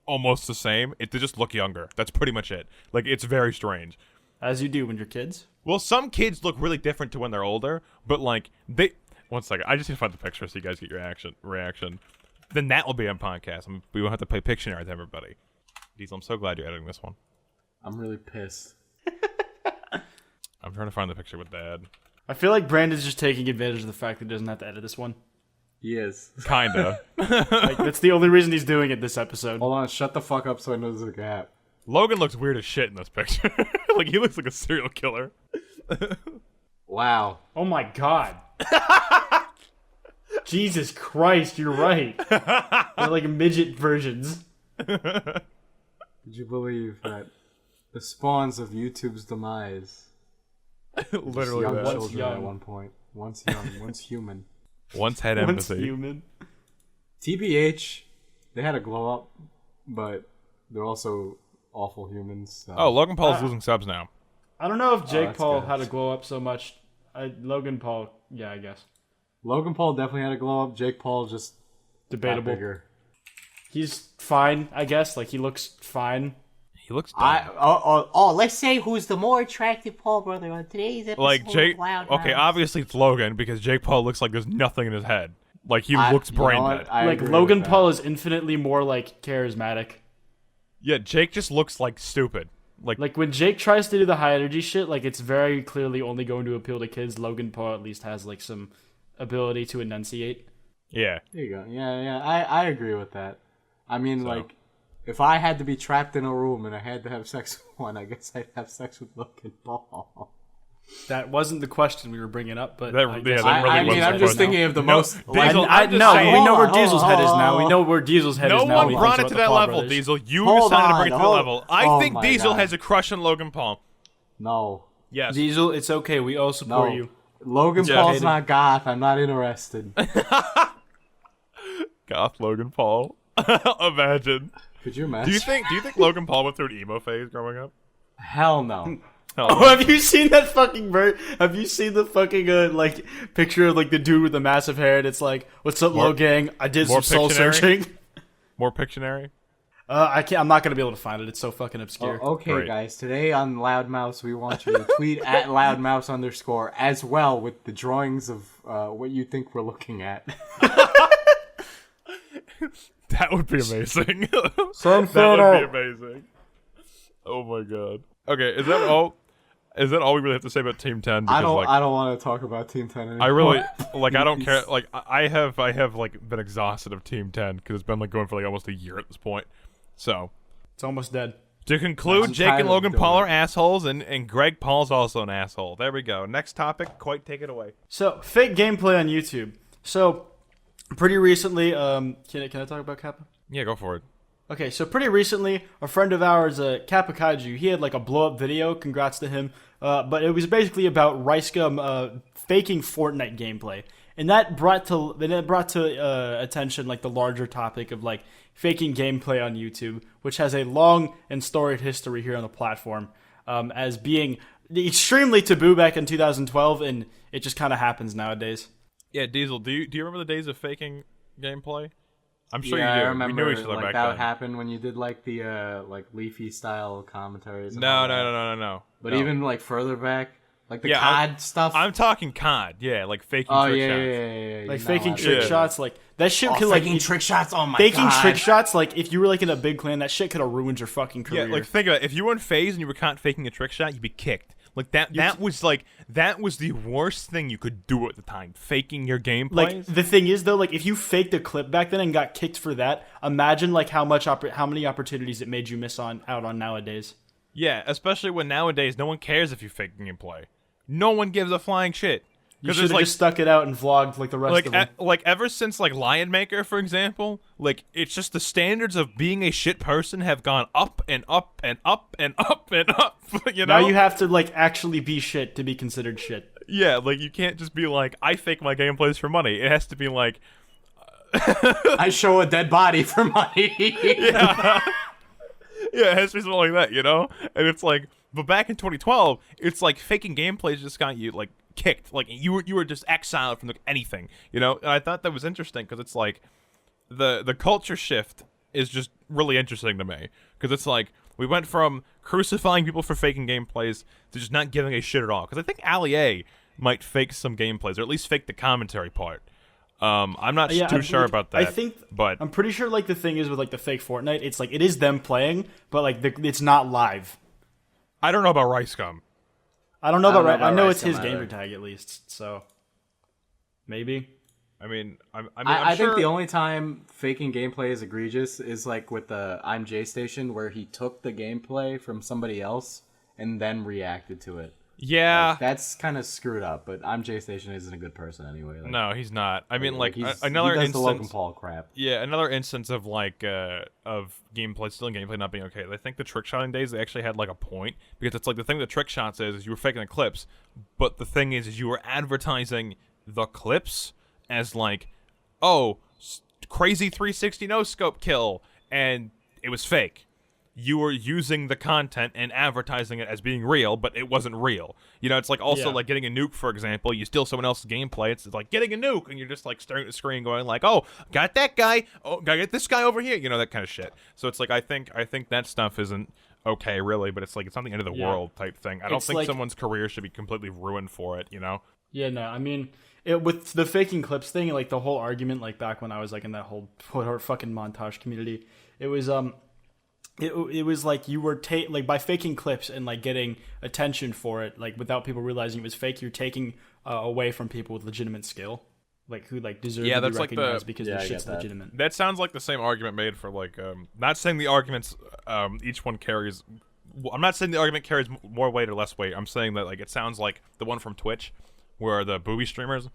almost the same. They just look younger. That's pretty much it. Like, it's very strange. As you do when you're kids. Well, some kids look really different to when they're older, but, like, they... One second. I just need to find the picture so you guys get your reaction. Then that will be on podcast. We won't have to play Pictionary with everybody. Diesel, I'm so glad you're editing this one. I'm really pissed. I'm trying to find the picture with Dad. I feel like Brandon's just taking advantage of the fact that he doesn't have to edit this one. He is. Kinda. Like, that's the only reason he's doing it this episode. Hold on, shut the fuck up so I know there's a gap. Logan looks weird as shit in this picture. Like, he looks like a serial killer. Wow. Oh my god. Jesus Christ, you're right. They're like midget versions. Did you believe that the spawns of YouTube's demise? Literally young that. children young. at one point. Once young, once human. Once had Once empathy. human. TBH, they had a glow up, but they're also awful humans. So. Oh, Logan Paul's losing subs now. I don't know if Jake that's Paul good. had to glow up so much. Logan Paul, yeah, I guess. Logan Paul definitely had a glow up. Jake Paul just got Debatable. bigger. He's fine, I guess. Like, he looks fine. He looks dumb. Let's say who's the more attractive Paul brother on today's episode. Like, Jake... of Loud Okay, House. obviously it's Logan, because Jake Paul looks like there's nothing in his head. Like, he looks You know brain what? dead. I Like, agree Logan with that. Paul is infinitely more, like, charismatic. Yeah, Jake just looks like stupid. Like, when Jake tries to do the high energy shit, like, it's very clearly only going to appeal to kids. Logan Paul at least has, like, some ability to enunciate. Yeah. There you go. Yeah. I agree with that. I mean, like, if I had to be trapped in a room and I had to have sex with one, I guess I'd have sex with Logan Paul. That wasn't the question we were bringing up, but That- I yeah, guess that really I mean, wasn't I'm the just question. thinking of the No, most. Diesel, I'm just no, saying. we know where Hold on, Diesel's hold head is now. on. We know where Diesel's head No is now. one when he brought thinks it to about the that Paul level, brothers. Diesel. You Hold decided to on, bring it to the hold- level. I Oh think my Diesel God. has a crush on Logan Paul. No. Yes. Diesel, it's okay. We all support No. you. Logan Yeah. Paul's not goth. I'm not interested. Goth Logan Paul. Imagine. Could you imagine? Do you think Logan Paul went through an emo phase growing up? Hell no. Oh, have you seen that fucking have you seen the fucking like picture of like the dude with the massive hair and it's like, "What's up, More- Low Gang? I did more some soul Pictionary? searching." More Pictionary? I can't. I'm not gonna be able to find it. It's so fucking obscure. Okay, Great. guys. Today on Loudmouse, we want you to tweet at loudmouse_ as well with the drawings of what you think we're looking at. That would be amazing. Some That would be amazing. Oh my god. Okay, is that all? Is that all we really have to say about Team 10? Because, I don't want to talk about Team 10 anymore. I really like. I don't care. Like, I have like been exhausted of Team 10 because it's been like going for like almost a year at this point. So, It's almost dead. to conclude, I'm Jake tired and of Logan doing Paul it. are assholes, and Greg Paul's also an asshole. There we go. Next topic. Quite take it away. So fake gameplay on YouTube. So pretty recently, can I talk about Kappa? Yeah, go for it. Okay, so pretty recently, a friend of ours, Kappa Kaiju, he had like a blow up video. Congrats to him. But it was basically about Ricegum faking Fortnite gameplay, and that brought to attention like the larger topic of like faking gameplay on YouTube, which has a long and storied history here on the platform, as being extremely taboo back in 2012, and it just kind of happens nowadays. Yeah, Diesel. Do you remember the days of faking gameplay? I'm sure Yeah, you do. I remember we knew each other like back that then. happened when you did like the like Leafy style commentaries. and No. all that. But No. even like further back, like the Yeah, COD stuff. I'm talking COD. Yeah, like faking oh trick yeah, shots. yeah. Like You're faking not allowed trick to- shots, like that shit Oh, could like faking trick shots. Oh my faking god. trick shots. Like if you were like in a big clan, that shit could have ruined your fucking Yeah, career. like think about it. If you were in phase and you were caught faking a trick shot, you'd be kicked. Like that was the worst thing you could do at the time. Faking your gameplay. Like the thing is though, like if you faked a clip back then and got kicked for that, imagine like how many opportunities it made you miss out on nowadays. Yeah, especially when nowadays no one cares if you fake gameplay. No one gives a flying shit. You 'Cause should there's, have like, just stuck it out and vlogged like the rest of them. like ever since like Lion Maker, for example, like it's just the standards of being a shit person have gone up and up and up and up and up. You know? Now you have to like actually be shit to be considered shit. Yeah, like you can't just be like, I fake my gameplays for money. It has to be like, I show a dead body for money. yeah, it has to be something like that, you know? And it's like, but back in 2012, it's like faking gameplays just got you like kicked, like you were just exiled from anything, you know? And I thought that was interesting because it's like the culture shift is just really interesting to me because it's like we went from crucifying people for faking gameplays to just not giving a shit at all. Because I think Ali A might fake some gameplays or at least fake the commentary part. I'm not too sure about that. I think, but I'm pretty sure like the thing is with like the fake Fortnite, it's like it is them playing, but like it's not live. I don't know about Ricegum. I don't know I don't about know I about know it's Ricegum his either. gamer tag at least, so maybe. I mean, I'm I sure think the only time faking gameplay is egregious is like with the I'm J Station where he took the gameplay from somebody else and then reacted to it. Yeah. That's kind of screwed up, but I'm J Station isn't a good person anyway. Like, No, he's not. I mean, like he's, another he does the Logan instance. Paul crap. Yeah, another instance of like of gameplay, stealing gameplay not being okay. I think the trick shotting days they actually had like a point because it's like the thing with the trick shots is you were faking the clips, but the thing is you were advertising the clips as like, oh, crazy 360 no scope kill, and it was fake. You were using the content and advertising it as being real, but it wasn't real. You know, it's like also Yeah. like getting a nuke, for example. You steal someone else's gameplay. It's like getting a nuke, and you're just like staring at the screen, going like, "Oh, got that guy. Oh, gotta get this guy over here." You know, that kind of shit. So it's like I think that stuff isn't okay, really. But it's like it's not the end of the Yeah. world type thing. I don't It's think like- someone's career should be completely ruined for it. You know? Yeah, no, I mean, with the faking clips thing, like the whole argument, like back when I was like in that whole fucking montage community, it was it was like you were like by faking clips and like getting attention for it, like without people realizing it was fake, you're taking away from people with legitimate skill, like who like deserve Yeah, to be that's like the- recognized because Yeah, the I shit's get that. legitimate. That sounds like the same argument made for like not saying the arguments each one carries. I'm not saying the argument carries more weight or less weight. I'm saying that like it sounds like the one from Twitch, where the booby streamers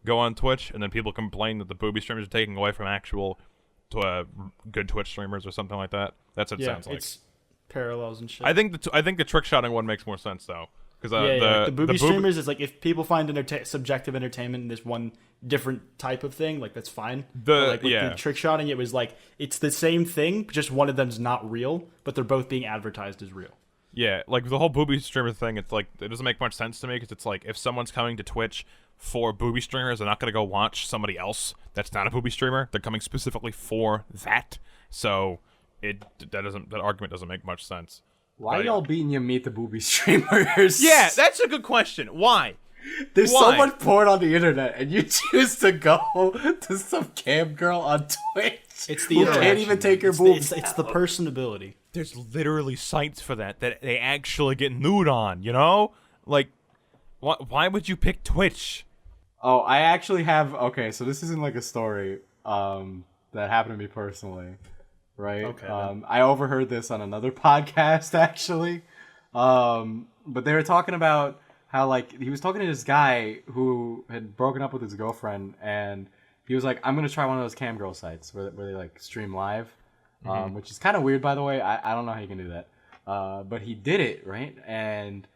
go on Twitch and then people complain that the booby streamers are taking away from actual good Twitch streamers or something like that. That's what it Yeah, sounds like. it's parallels and shit. I think the trick shotting one makes more sense though, because the booby streamers is like if people find subjective entertainment in this one different type of thing, like that's fine. But, like with the trick shotting, it was like it's the same thing, just one of them's not real, but they're both being advertised as real. Yeah, like the whole booby streamer thing, it's like it doesn't make much sense to me because it's like if someone's coming to Twitch for booby streamers, they're not gonna go watch somebody else that's not a booby streamer. They're coming specifically for that. So that argument doesn't make much sense. Why But- y'all beating your Meet the Booby streamers? Yeah, that's a good question. Why? There's Why? so much porn on the internet, and you choose to go to some cam girl on Twitch. It's the who can't interaction, even take her it's boobs. it's the personability. There's literally sites for that they actually get nude on, you know? Like, why would you pick Twitch? Oh, I actually have. Okay, so this isn't like a story that happened to me personally, right? Okay, I overheard this on another podcast actually, but they were talking about how like he was talking to this guy who had broken up with his girlfriend, and he was like, "I'm gonna try one of those cam girl sites where they like stream live," which is kind of weird, by the way. I don't know how you can do that, but he did it, right? And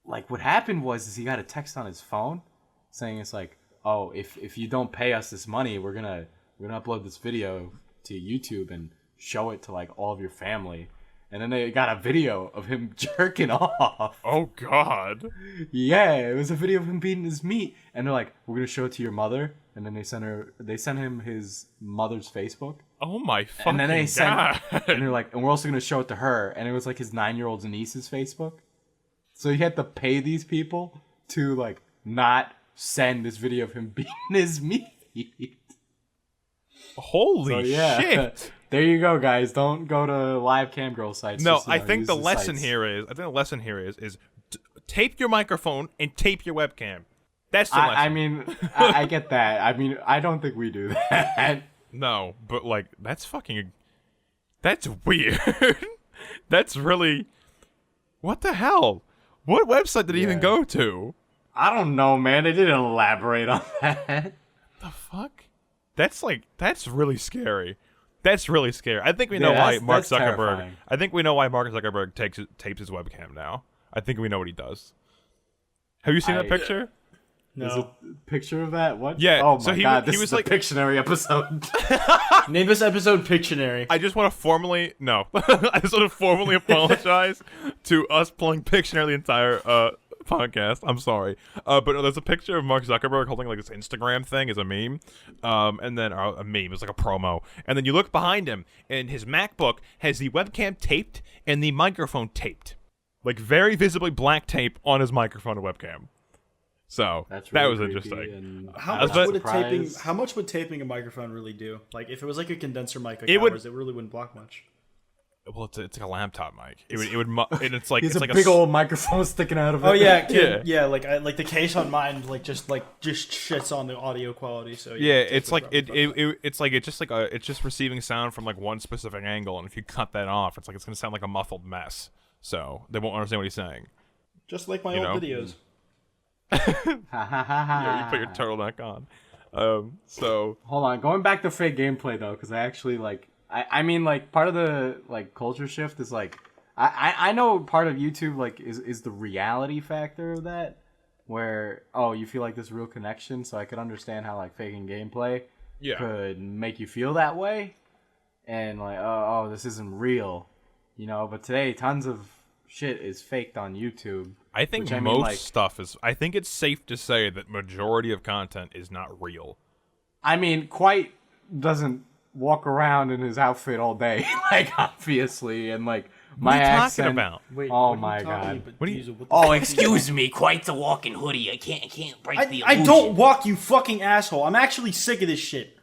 like what happened is he got a text on his phone saying it's like, oh, if you don't pay us this money, we're gonna upload this video to YouTube and show it to like all of your family. And then they got a video of him jerking off. Oh God. Yeah, it was a video of him beating his meat. And they're like, we're gonna show it to your mother. And then they sent him his mother's Facebook. Oh my fucking And then they God. and they're like, and we're also gonna show it to her. And it was like his 9-year-old niece's Facebook. So he had to pay these people to like not send this video of him beating his meat. Holy shit. There you go, guys. Don't go to live cam girl sites. No, Just, I think use the lesson sites. here is tape your microphone and tape your webcam. That's the lesson. I mean, I get that. I mean, I don't think we do that. No, but like that's weird. That's really what the hell? What website did he even go to? I don't know, man. They didn't elaborate on that. The fuck? That's really scary. That's really scary. I think we know why Mark that's Zuckerberg. terrifying. I think we know why Mark Zuckerberg tapes his webcam now. I think we know what he does. Have you seen that picture? There's a picture of that? What? Yeah, Oh my so he god, was this is like- the Pictionary episode. Name this episode Pictionary. I just want to formally apologize to us pulling Pictionary the entire podcast. I'm sorry, but there's a picture of Mark Zuckerberg holding like this Instagram thing as a meme, and then a meme. It's like a promo, and then you look behind him, and his MacBook has the webcam taped and the microphone taped, like very visibly black tape on his microphone and webcam. So That's that really was creepy interesting. and How I'm much not would surprised. how much would taping a microphone really do? Like if it was like a condenser mic, like It would- ours, it really wouldn't block much. Well, it's like a laptop mic. And it's like He has it's a like big a old microphone sticking out of it. Oh yeah, Yeah. yeah. Like the case on mine, just shits on the audio quality. So Yeah, it's it's like rough. it's just receiving sound from like one specific angle, and if you cut that off, it's gonna sound like a muffled mess. So they won't understand what he's saying. just like my you old know? videos. Yeah, you put your turtleneck on. So Hold on, going back to fake gameplay though, because I actually like. I mean, like part of the like culture shift is like I know part of YouTube like is the reality factor of that, where you feel like this real connection, so I could understand how like faking gameplay yeah, could make you feel that way, and like oh this isn't real, you know. But today tons of shit is faked on YouTube. I think which, I mean, most like- stuff is. I think it's safe to say that majority of content is not real. I mean, Quite doesn't walk around in his outfit all day, like obviously, and like my What are you accent. talking about? Wait, Oh what are you my talking God. about, What do you- Diesel? What the Oh, fuck? excuse me. Quite the walking hoodie. I can't break the I illusion. don't walk, you fucking asshole. I'm actually sick of this shit.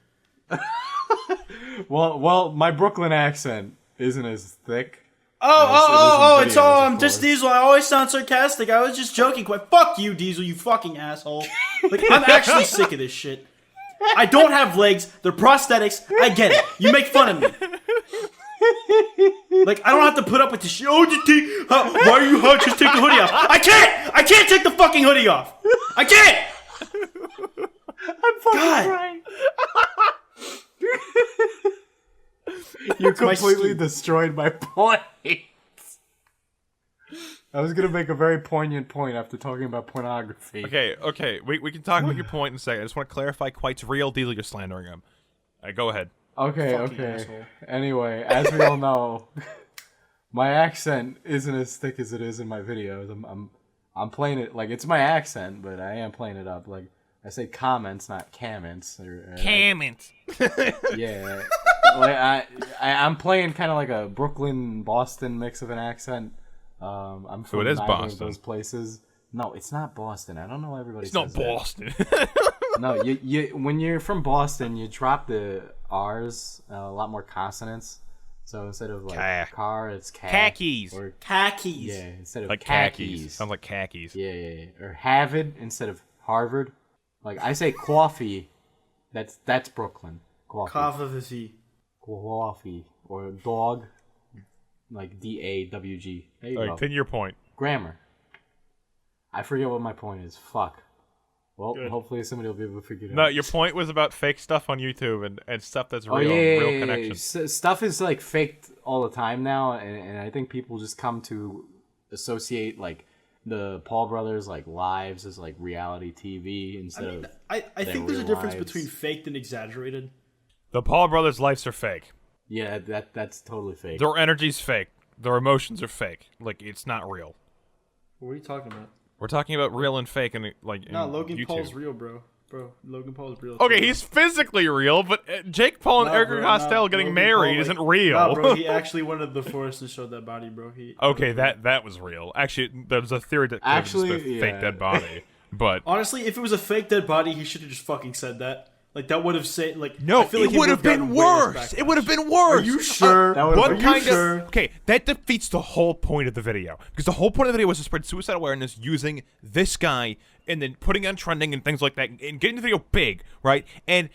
Well, my Brooklyn accent isn't as thick. It's all. I'm of just course. Diesel. I always sound sarcastic. I was just joking. Fuck you, Diesel. You fucking asshole. Like I'm actually sick of this shit. I don't have legs. They're prosthetics. I get it. You make fun of me. Like I don't have to put up with this shit. Oh, why are you hot? Just take the hoodie off. I can't. I can't take the fucking hoodie off. I can't. I'm fucking God. crying. You completely destroyed my point. I was gonna make a very poignant point after talking about pornography. Okay. We can talk about your point in a second. I just want to clarify. Quite's real. Diesel, you're slandering him. Go ahead. Okay. Fucking asshole. Anyway, as we all know, my accent isn't as thick as it is in my videos. I'm playing it like it's my accent, but I am playing it up. Like I say comments, not comments. Comment. Yeah. I'm playing kind of like a Brooklyn Boston mix of an accent. I'm from it is neither of Boston. those places. No, it's not Boston. I don't know why everybody It's says not Boston. No, you when you're from Boston, you drop the R's, a lot more consonants. So instead of like car, it's khakis. Or Khakis. yeah, instead of Like khakis. Sounds like khakis. Yeah. Or Harvard instead of Harvard. Like I say coffee, that's Brooklyn. Coffee. Coffee. Or dog, like DAWG. There you go. Continue your point. Grammar. I forget what my point is. Fuck. Well, Good. hopefully somebody will be able to figure it out. No, your point was about fake stuff on YouTube and stuff that's real, real connections. Stuff is like faked all the time now, and I think people just come to associate like the Paul brothers like lives as like reality TV instead of. I think there's a difference between faked and exaggerated. The Paul brothers' lives are fake. Yeah, that's totally fake. Their energy's fake. Their emotions are fake. Like, it's not real. What are you talking about? We're talking about real and fake and like. No, in Logan YouTube. Paul's real, bro. Bro, Logan Paul's real. Okay, too. he's physically real, but Jake Paul and Erica Costello getting Logan married Paul, isn't real. Nah, bro, he actually went to the forest and showed that body, bro. Okay, that was real. Actually, there's a theory that it was a fake dead body. But honestly, if it was a fake dead body, he should have just fucking said that. Like that would have said like no, I feel like it would have been worse. It would have been worse. Are you sure? What kind of okay? That defeats the whole point of the video because the whole point of the video was to spread suicide awareness using this guy and then putting on trending and things like that and getting the video big, right? And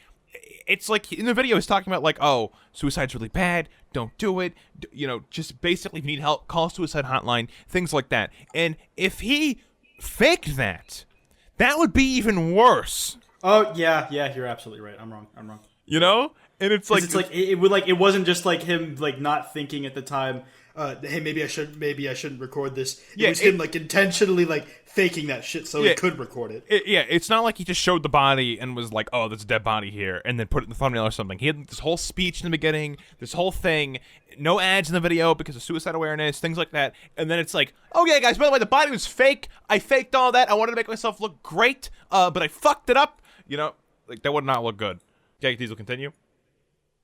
it's like in the video he's talking about like, oh, suicide's really bad. Don't do it. You know, just basically if you need help, call suicide hotline, things like that. And if he faked that, that would be even worse. Oh yeah, you're absolutely right. I'm wrong. You know, and it's like it would like it wasn't just like him like not thinking at the time. Hey, maybe I shouldn't record this. It was him like intentionally like faking that shit so he could record it. It's not like he just showed the body and was like, oh, there's a dead body here, and then put it in the thumbnail or something. He had this whole speech in the beginning, this whole thing, no ads in the video because of suicide awareness, things like that. And then it's like, oh yeah, guys, by the way, the body was fake. I faked all that. I wanted to make myself look great, but I fucked it up. You know, like that would not look good. Okay, Diesel, continue.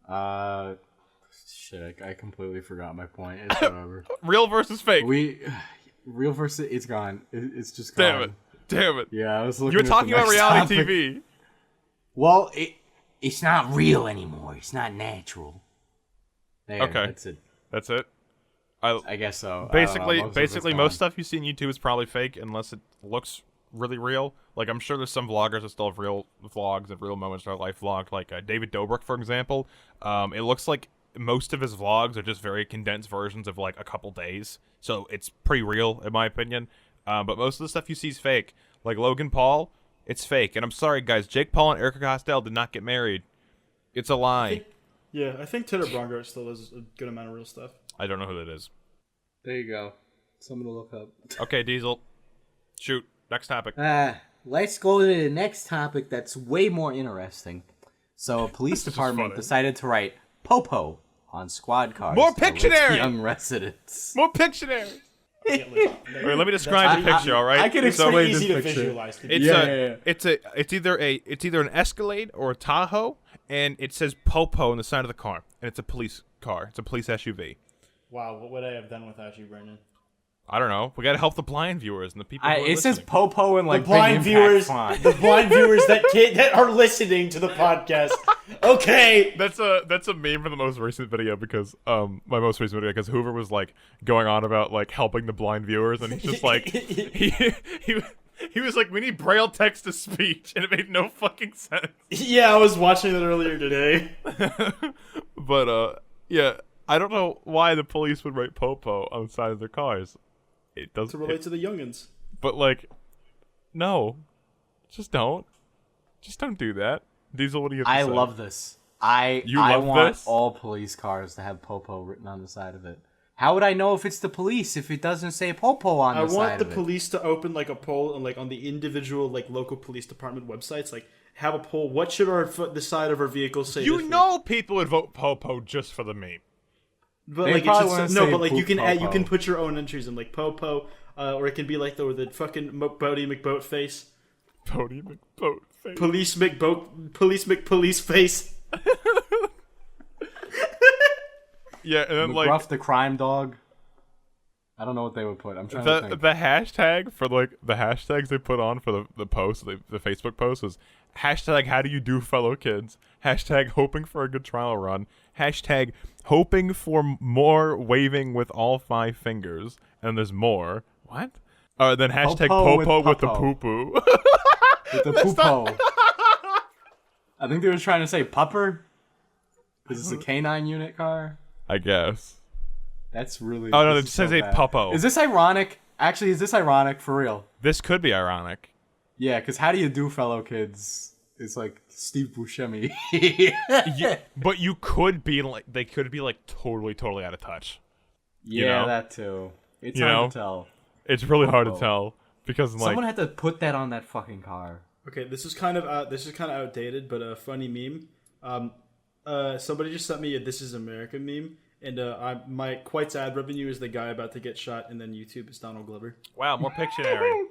Shit, I completely forgot my point. It's whatever. Real versus fake. Real versus it's gone. It's just gone. Damn it. Yeah, I was looking. You were talking about reality topic. TV. Well, it's not real anymore. It's not natural. There, Okay, that's it. I guess so. Basically, most stuff you see on YouTube is probably fake unless it looks really real. Like, I'm sure there's some vloggers that still have real vlogs and real moments in their life vlogged, like David Dobrik, for example. It looks like most of his vlogs are just very condensed versions of, like, a couple days. So it's pretty real, in my opinion. But most of the stuff you see is fake. Like Logan Paul, it's fake. And I'm sorry, guys, Jake Paul and Erica Costello did not get married. It's a lie. I think Titter Brongart still does a good amount of real stuff. I don't know who that is. There you go. Something to look up. Okay, Diesel. Shoot. Next topic. Let's go to the next topic that's way more interesting. So, a police department decided to write "Popo" on squad cars. More to Pictionary! Young residents. More Pictionary! Wait, let me describe the picture, all right? I can explain easy this to picture. visualize. It's either an Escalade or a Tahoe, and it says "Popo" on the side of the car, and it's a police car. It's a police SUV. Wow, what would I have done without you, Brendan? I don't know. We got to help the blind viewers and the people. Who are it says listening. "Popo" in like The blind big impact viewers, font. the blind viewers that are listening to the podcast. Okay, That's a meme from the most recent video because my most recent video because Hoover was like going on about like helping the blind viewers and he's just like he was like, we need braille text to speech, and it made no fucking sense. Yeah, I was watching that earlier today. But yeah, I don't know why the police would write "Popo" on the side of their cars. It doesn't To relate to the youngins. But like, no, just don't do that. Diesel, what do you have to say? I love this. I love want this? all police cars to have "Popo" written on the side of it. How would I know if it's the police if it doesn't say "Popo" on the side of it? I want the police to open like a poll and like on the individual like local police department websites, like have a poll. What should the side of our vehicles say? You know, people would vote "Popo" just for the meme. But They like probably it's wanna just, no, say but like you can add, you Popo. can put your own entries in like Popo, or it can be like the fucking Bodie McBoat face, Bodie McBoat face. Police McBoat, Police McPolice face. Yeah, and then McGruff the crime dog. I don't know what they would put. I'm trying to think. The hashtag for like the hashtags they put on for the post, the Facebook post is hashtag how do you do fellow kids, hashtag hoping for a good trial run, hashtag hoping for more waving with all 5 fingers, and there's more. What? Then hashtag popo with the poo poo. With the poopo. I think they were trying to say pupper. Because it's a canine unit car. I guess. That's really. Oh no, it says a puppo. Is this ironic? Actually, is this ironic for real? This could be ironic. Yeah, because how do you do, fellow kids? It's like Steve Buscemi. But you could be like, they could be like totally out of touch. Yeah, you know? that too. It's you hard to tell. It's really hard to tell because like someone had to put that on that fucking car. Okay, this is kind of outdated, but a funny meme. Somebody just sent me a "This Is America" meme, and my quite sad revenue is the guy about to get shot, and then YouTube is Donald Glover. wow, more Pictionary.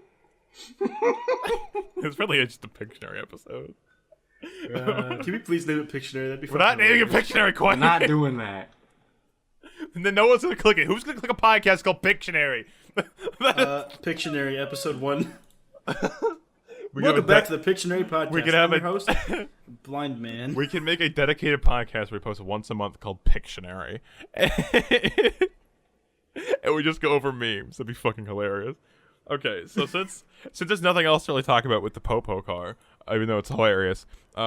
It's really just a Pictionary episode. Can we please name it Pictionary? That'd be. We're not naming a Pictionary quite. I'm not doing that. And then no one's gonna click it. Who's gonna click a podcast called Pictionary? Pictionary episode 1. We Welcome back to the Pictionary podcast. We can have I'm your host, Blind Man. We can make a dedicated podcast we post once a month called Pictionary, and we just go over memes. That'd be fucking hilarious. Okay, so since there's nothing else to really talk about with the Popo car, even though it's hilarious,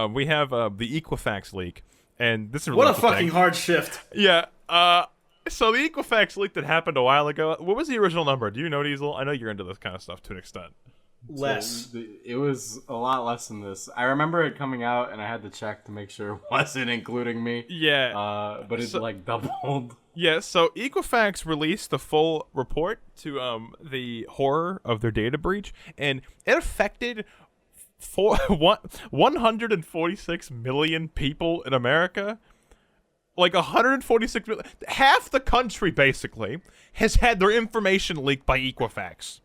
we have the Equifax leak, and this is really what a interesting. fucking hard shift. Yeah. So the Equifax leak that happened a while ago. What was the original number? Do you know, Diesel? I know you're into this kind of stuff to an extent. Less. So it was a lot less than this. I remember it coming out, and I had to check to make sure it wasn't including me. Yeah. But it like doubled. Yeah, so Equifax released the full report to the horror of their data breach, and it affected 146 million people in America. Like 146 million. Half the country, basically, has had their information leaked by Equifax.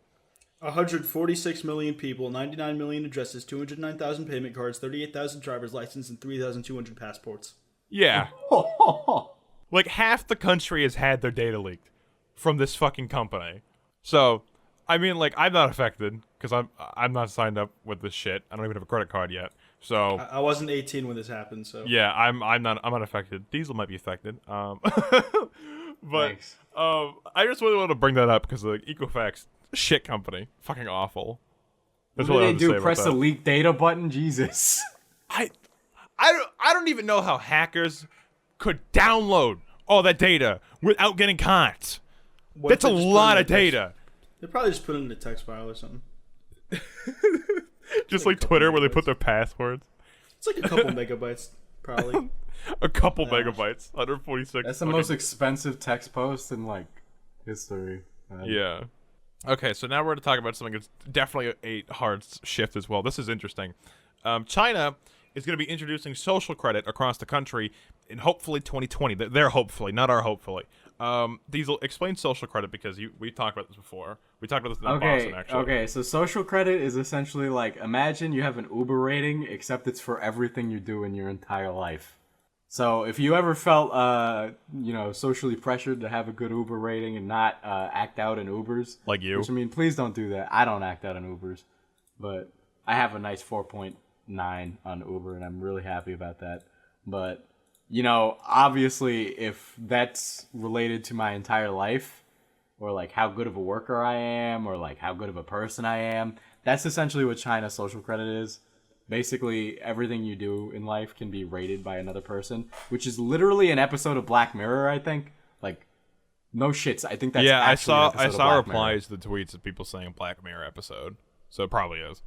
146 million people, 99 million addresses, 209,000 payment cards, 38,000 driver's licenses, and 3,200 passports. Yeah. Like half the country has had their data leaked from this fucking company. So, I mean, like, I'm not affected because I'm not signed up with this shit. I don't even have a credit card yet. So I wasn't 18 when this happened, so yeah, I'm not affected. Diesel might be affected. But Thanks. I just really want to bring that up because the Equifax shit company, fucking awful. What all I do have they to say do? about Press the that. leak data button? Jesus. I don't even know how hackers could download all that data without getting caught. What if That's a they just put lot it of in a text- data. They probably just put it in a text file or something. Just like like a couple Twitter where they put megabytes. their passwords. It's like a couple megabytes, probably. A couple megabytes. 146. That's the most expensive text post in like history. Yeah. Okay, so now we're going to talk about something that's definitely a hard shift as well. This is interesting. China is going to be introducing social credit across the country in hopefully 2020. They're hopefully, not our hopefully. Diesel, explain social credit because we talked about this before. We talked about this in Boston, actually. Okay, so social credit is essentially like, imagine you have an Uber rating, except it's for everything you do in your entire life. So if you ever felt, socially pressured to have a good Uber rating and not act out in Ubers. Like you. Which, I mean, please don't do that. I don't act out in Ubers. But I have a nice 4.9 on Uber, and I'm really happy about that. But, obviously, if that's related to my entire life, or like how good of a worker I am, or like how good of a person I am, that's essentially what China's social credit is. Basically, everything you do in life can be rated by another person, which is literally an episode of Black Mirror, I think. Like, no shits. I think that's actually an episode I of saw Black Mirror. replies to the tweets of people saying Black Mirror episode. So it probably is.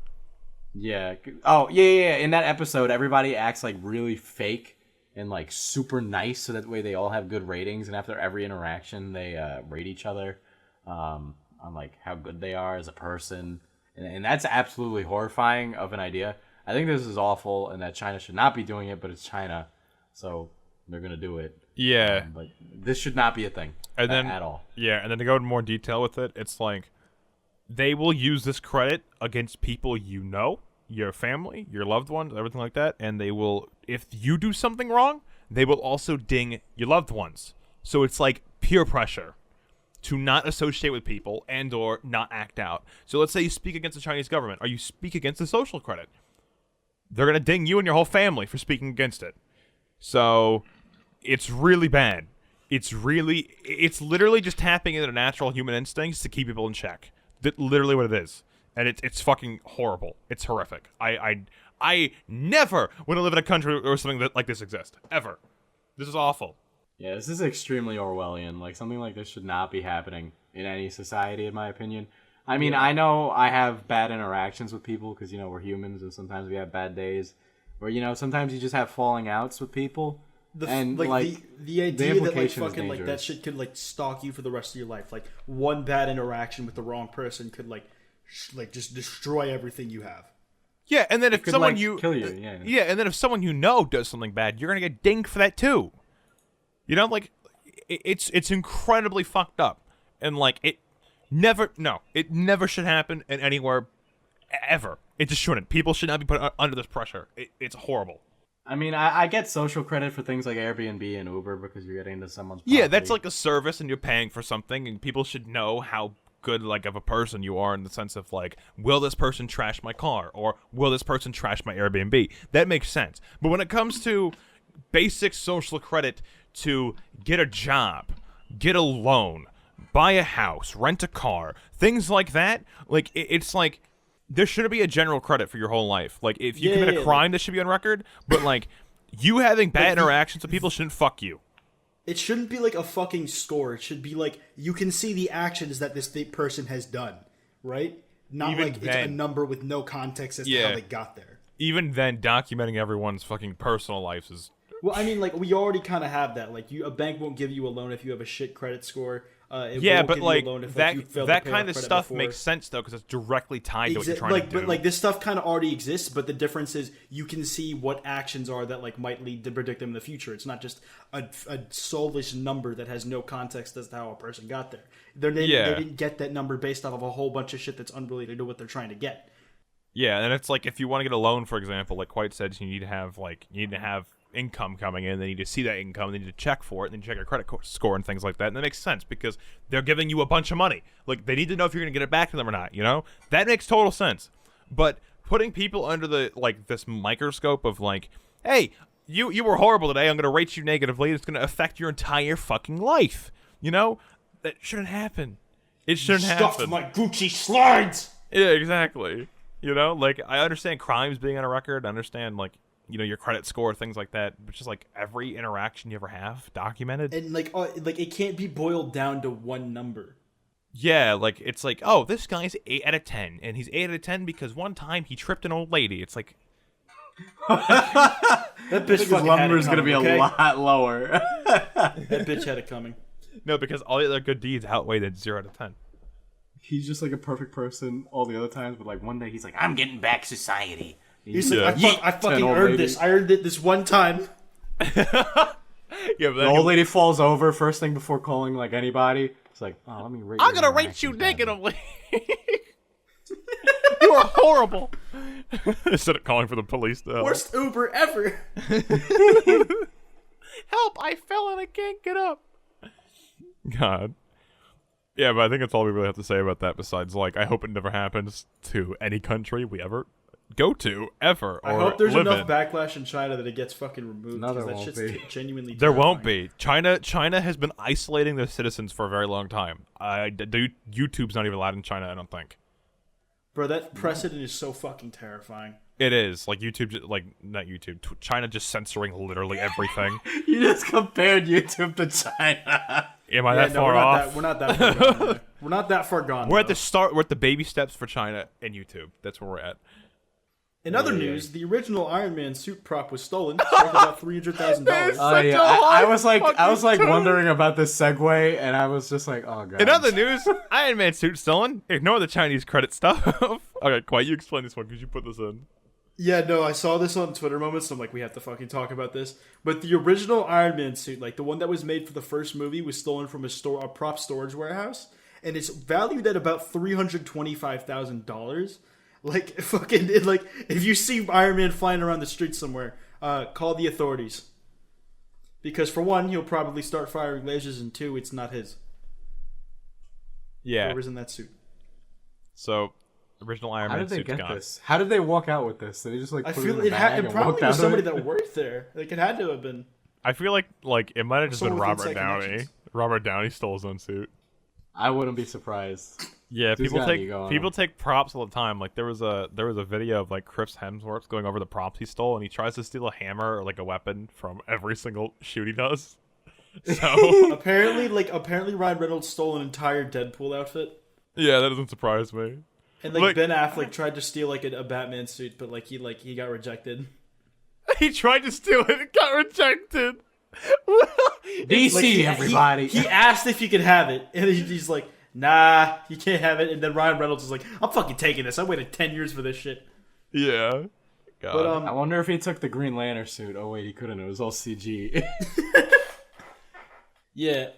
Yeah. Oh, yeah. In that episode, everybody acts like really fake and like super nice, so that way they all have good ratings. And after every interaction, they rate each other on like how good they are as a person. And that's absolutely horrifying of an idea. I think this is awful, and that China should not be doing it, but it's China, so they're gonna do it. Yeah. But this should not be a thing And then, at all. Yeah, and then to go into more detail with it, it's like they will use this credit against people you know, your family, your loved ones, everything like that, and they will, if you do something wrong, they will also ding your loved ones So it's like peer pressure to not associate with people and or not act out. So let's say you speak against the Chinese government or you speak against the social credit. They're going to ding you and your whole family for speaking against it. So it's really bad. It's literally just tapping into natural human instincts to keep people in check. That's literally what it is. And it's fucking horrible. It's horrific. I never want to live in a country where something like this exists. Ever. This is awful. Yeah, this is extremely Orwellian. Like, something like this should not be happening in any society, in my opinion. I mean, I know I have bad interactions with people because, we're humans and sometimes we have bad days. Or, sometimes you just have falling outs with people. The idea that like fucking like that shit could like stalk you for the rest of your life. Like one bad interaction with the wrong person could like just destroy everything you have. Yeah, and then if could, someone kill you, yeah, and then if someone does something bad, you're gonna get dinged for that too. It's incredibly fucked up, and like it never should happen in anywhere ever. It just shouldn't. People should not be put under this pressure. It's horrible. I mean, I get social credit for things like Airbnb and Uber because you're getting into someone's property. Yeah, that's like a service, and you're paying for something, and people should know how good like of a person you are in the sense of like, will this person trash my car or will this person trash my Airbnb? That makes sense. But when it comes to basic social credit to get a job, get a loan, buy a house, rent a car, things like that, like it's like there shouldn't be a general credit for your whole life. Like if you commit a crime, this should be on record, but like you having bad interactions with people shouldn't fuck you. It shouldn't be like a fucking score. It should be like you can see the actions that this person has done, right? Not Even like then, it's a number with no context as to how they got there. Even then, documenting everyone's fucking personal lives is... Well, I mean, like, we already kind of have that. Like, a bank won't give you a loan if you have a shit credit score. Yeah, but like that kind of stuff makes sense though because it's directly tied to what you're trying to do. But like this stuff kind of already exists, but the difference is you can see what actions are that like might lead to predict them in the future. It's not just a soulless number that has no context as to how a person got there. They didn't get that number based off of a whole bunch of shit that's unrelated to what they're trying to get. Yeah, and it's like if you want to get a loan, for example, like White said, you need to have income coming in. They need to see that income. They need to check for it. And then check your credit score and things like that. And that makes sense because they're giving you a bunch of money. Like they need to know if you're going to get it back to them or not. That makes total sense. But putting people under the like this microscope of like, hey, you were horrible today. I'm going to rate you negatively. It's going to affect your entire fucking life. That shouldn't happen. It shouldn't happen. Stuffed my Gucci slides. Yeah, exactly. Like I understand crimes being on a record. I understand like. Your credit score, things like that, but just like every interaction you ever have documented. And like it can't be boiled down to one number. Yeah, like it's like, oh, this guy's 8 out of 10, and he's 8 out of 10 because one time he tripped an old lady. It's like that bitch fucking lumber is going to be a lot lower. That bitch had it coming. No, because all the other good deeds outweigh that 0 out of 10. He's just like a perfect person all the other times, but like one day he's like, I'm getting back society. He's like, I fucking earned this. I earned it this one time. Yeah, but the old lady falls over first thing before calling like anybody. It's like, oh, let me rate. I'm gonna rate you negatively. You are horrible. Instead of calling for the police, though. Worst Uber ever. Help! I fell and I can't get up. God. Yeah, but I think that's all we really have to say about that. Besides, like, I hope it never happens to any country we ever go to ever. I hope there's enough backlash in China that it gets fucking removed because that shit's genuinely there won't be. China has been isolating their citizens for a very long time. YouTube's not even allowed in China, I don't think. Bro, that precedent is so fucking terrifying. It is. Like YouTube, like not YouTube, China just censoring literally everything. You just compared YouTube to China. Am I that far off? We're not that far gone. We're not that far gone. We're at the start. We're at the baby steps for China and YouTube. That's where we're at. In other news, the original Iron Man suit prop was stolen for about $300,000. Oh yeah, I was like wondering about this segue, and I was just like, oh god. In other news, Iron Man suit stolen. Ignore the Chinese credit stuff. Okay, Quiet, you explain this one because you put this in. Yeah, no, I saw this on Twitter Moments, so I'm like, we have to fucking talk about this. But the original Iron Man suit, like the one that was made for the first movie, was stolen from a prop storage warehouse, and it's valued at about $325,000. Like fucking, like if you see Iron Man flying around the street somewhere, call the authorities. Because for one, he'll probably start firing lasers, and two, it's not his. Yeah. Whoever's in that suit. So, original Iron How Man did they suit's get gone. this? How did they walk out with this? Did they just like I put feel it in a bag it and probably walked out was of somebody it? that worked there. Like, it had to have been. I feel like it might have just been Someone with Robert inside Downey. connections. Robert Downey stole his own suit. I wouldn't be surprised. Yeah, Dude's people got ego on take him. props all the time. Like there was a video of like Chris Hemsworth going over the props he stole, and he tries to steal a hammer or like a weapon from every single shoot he does. So apparently Ryan Reynolds stole an entire Deadpool outfit. yeah, that doesn't surprise me. And Like- Ben Affleck tried to steal like a Batman suit, but he got rejected. He tried to steal it and got rejected. DC, Like, everybody. He asked if he could have it, and he's like, "Nah, you can't have it." And then Ryan Reynolds is like, "I'm fucking taking this. I waited 10 years for this shit." Yeah. God. But I wonder if he took the Green Lantern suit. Oh wait, he couldn't. It was all CG. yeah,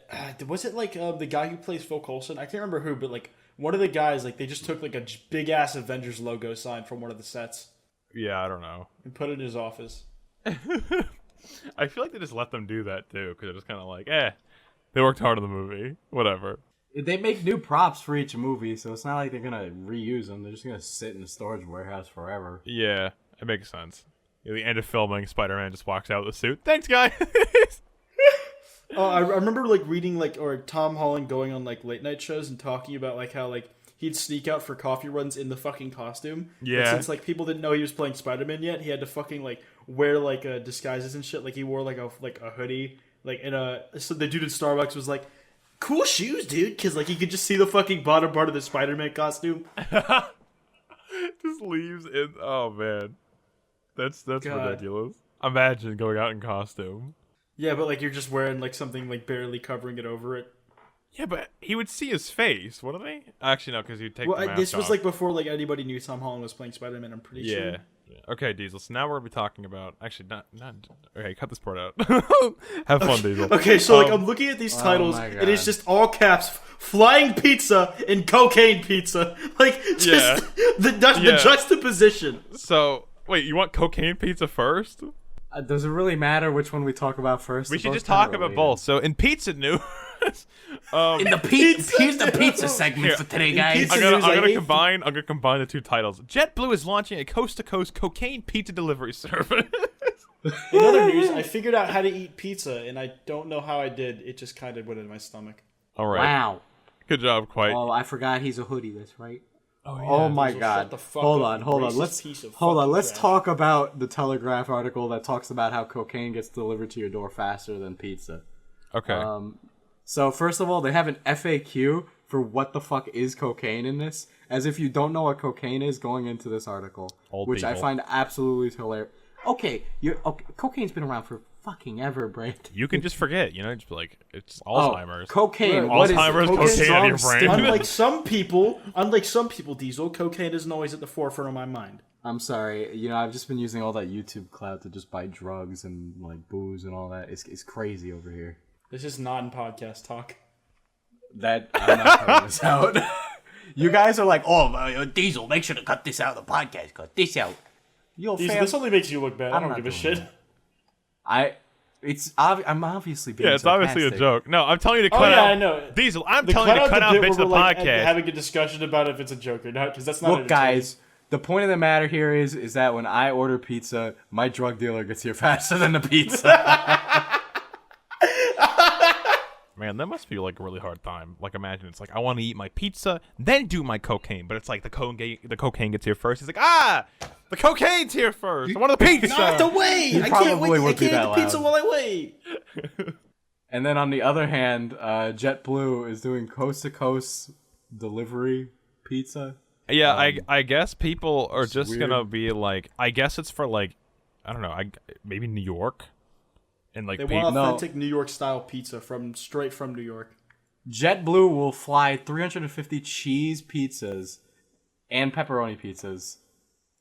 was it like the guy who plays Phil Coulson? I can't remember who, but like one of the guys, like they just took like a big ass Avengers logo sign from one of the sets yeah, I don't know. and put it in his office. I feel like they just let them do that too, because they're just kind of like, they worked hard on the movie, whatever. They make new props for each movie, so it's not like they're gonna reuse them. They're just gonna sit in the storage warehouse forever. Yeah, it makes sense. At the end of filming, Spider-Man just walks out with a suit. Thanks, guys. Oh, I remember like reading or Tom Holland going on like late night shows and talking about like how like he'd sneak out for coffee runs in the fucking costume. Yeah. But since like people didn't know he was playing Spider-Man yet, he had to fucking like wear like disguises and shit. Like he wore like a hoodie, so the dude at Starbucks was like, "Cool shoes, dude," because like you could just see the fucking bottom part of the Spider-Man costume. Just leaves in. Oh man, that's God. ridiculous. Imagine going out in costume. Yeah, but like you're just wearing like something like barely covering it over it. Yeah, but he would see his face, wouldn't he? Actually, no, because he'd take the mask This was off. like before like anybody knew Tom Holland was playing Spider-Man. I'm pretty sure. Yeah. Okay, Diesel. So now we're gonna be talking about. Actually, not. Okay, cut this part out. Have fun, Diesel. Okay, so like I'm looking at these titles, my and it's God. just all caps: flying pizza and cocaine pizza. Like just Yeah. the juxtaposition. So wait, you want cocaine pizza first? Does it really matter which one we talk about first? We They're should both just kinda talk about related. both. So in pizza news, In the here's the pizza segment Here. for today, In guys. pizza- I'm gonna news, I ate combine the two titles. JetBlue is launching a coast-to-coast cocaine pizza delivery service. In other news, I figured out how to eat pizza, and I don't know how I did. It just kind of went in my stomach. All right. Wow. Good job, Quite. Oh, I forgot he's a hoodie. That's right. Oh, Oh my Diesel, God! shut the fuck Hold up, on, you hold on. racist Let's piece of hold on. fucking Let's trash. talk about the Telegraph article that talks about how cocaine gets delivered to your door faster than pizza. Okay. So first of all, they have an FAQ for what the fuck is cocaine in this, as if you don't know what cocaine is going into this article, Old which I people. find absolutely hilarious. Okay, cocaine's been around for fucking ever, Brent. You can just forget, just be like, it's Alzheimer's. Cocaine. Right. What is it? Alzheimer's, Cocaine's cocaine in your strong brain. stimulant. Unlike some people, Diesel, cocaine isn't always at the forefront of my mind. I'm sorry. I've just been using all that YouTube clout to just buy drugs and like booze and all that. It's crazy over here. This is non-podcast talk. That I'm not cutting this out. You guys are like, oh, Diesel, make sure to cut this out of the podcast. Cut this out. yo, Diesel, fam. this only makes you look bad. I I'm don't not give a doing shit. I'm obviously being Yeah, it's obviously a sarcastic. joke. No, I'm telling you to Oh cut yeah, out. I know. Diesel, I'm The telling you to cut out bit bits where of the we're like podcast. having a discussion about if it's a joke or not, because that's not. Look, guys, the point of the matter here is that when I order pizza, my drug dealer gets here faster than the pizza. Man, that must be like a really hard time. Like, imagine it's like I want to eat my pizza, then do my cocaine, but it's like the cocaine gets here first. He's like, the cocaine's here first. I want the pizza. No, I have to wait. I can't probably wait. I would be can't that eat the pizza loud. while I wait. And then on the other hand, JetBlue is doing coast to coast delivery pizza. Yeah, I guess people are just weird. gonna be like, I guess it's for like, I don't know, maybe New York, and like They people. want No. authentic New York style pizza straight from New York. JetBlue will fly 350 cheese pizzas and pepperoni pizzas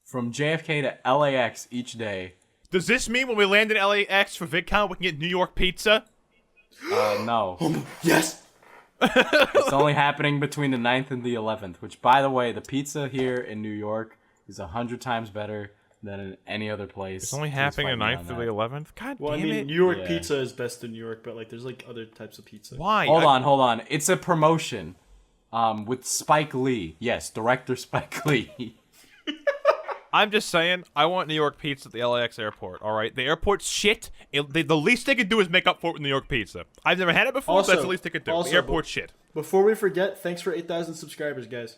from JFK to LAX each day. Does this mean when we land in LAX for VidCon, we can get New York pizza? No. Yes. It's only happening between the 9th and the 11th, which, by the way, the pizza here in New York is 100 times better than in any other place. It's only Please happening fight the me 9th on through the that. 11th. God Well, I damn mean, it! New York Yeah. pizza is best in New York, but like, there's like other types of pizza. Why? Hold on. It's a promotion. With Spike Lee. Yes, director Spike Lee. I'm just saying, I want New York pizza at the LAX airport. All right, the airport's shit. The least they could do is make up for it with New York pizza. I've never had it before. Also- but that's the least they could do. also, The airport's shit. Before we forget, thanks for 8,000 subscribers, guys.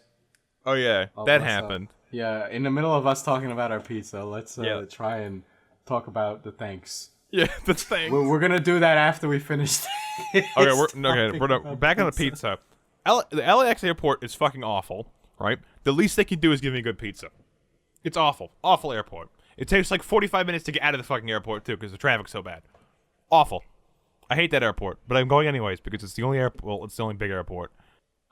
Oh yeah, that Let's, happened. Yeah, in the middle of us talking about our pizza, let's Yeah. try and talk about the thanks. Yeah, the thing. We're gonna do that after we finish. Okay, we're back on the pizza. The LAX airport is fucking awful, right? The least they can do is give me good pizza. It's awful. Awful airport. It takes like 45 minutes to get out of the fucking airport, too, because the traffic's so bad. Awful. I hate that airport, but I'm going anyways because it's the only it's the only big airport.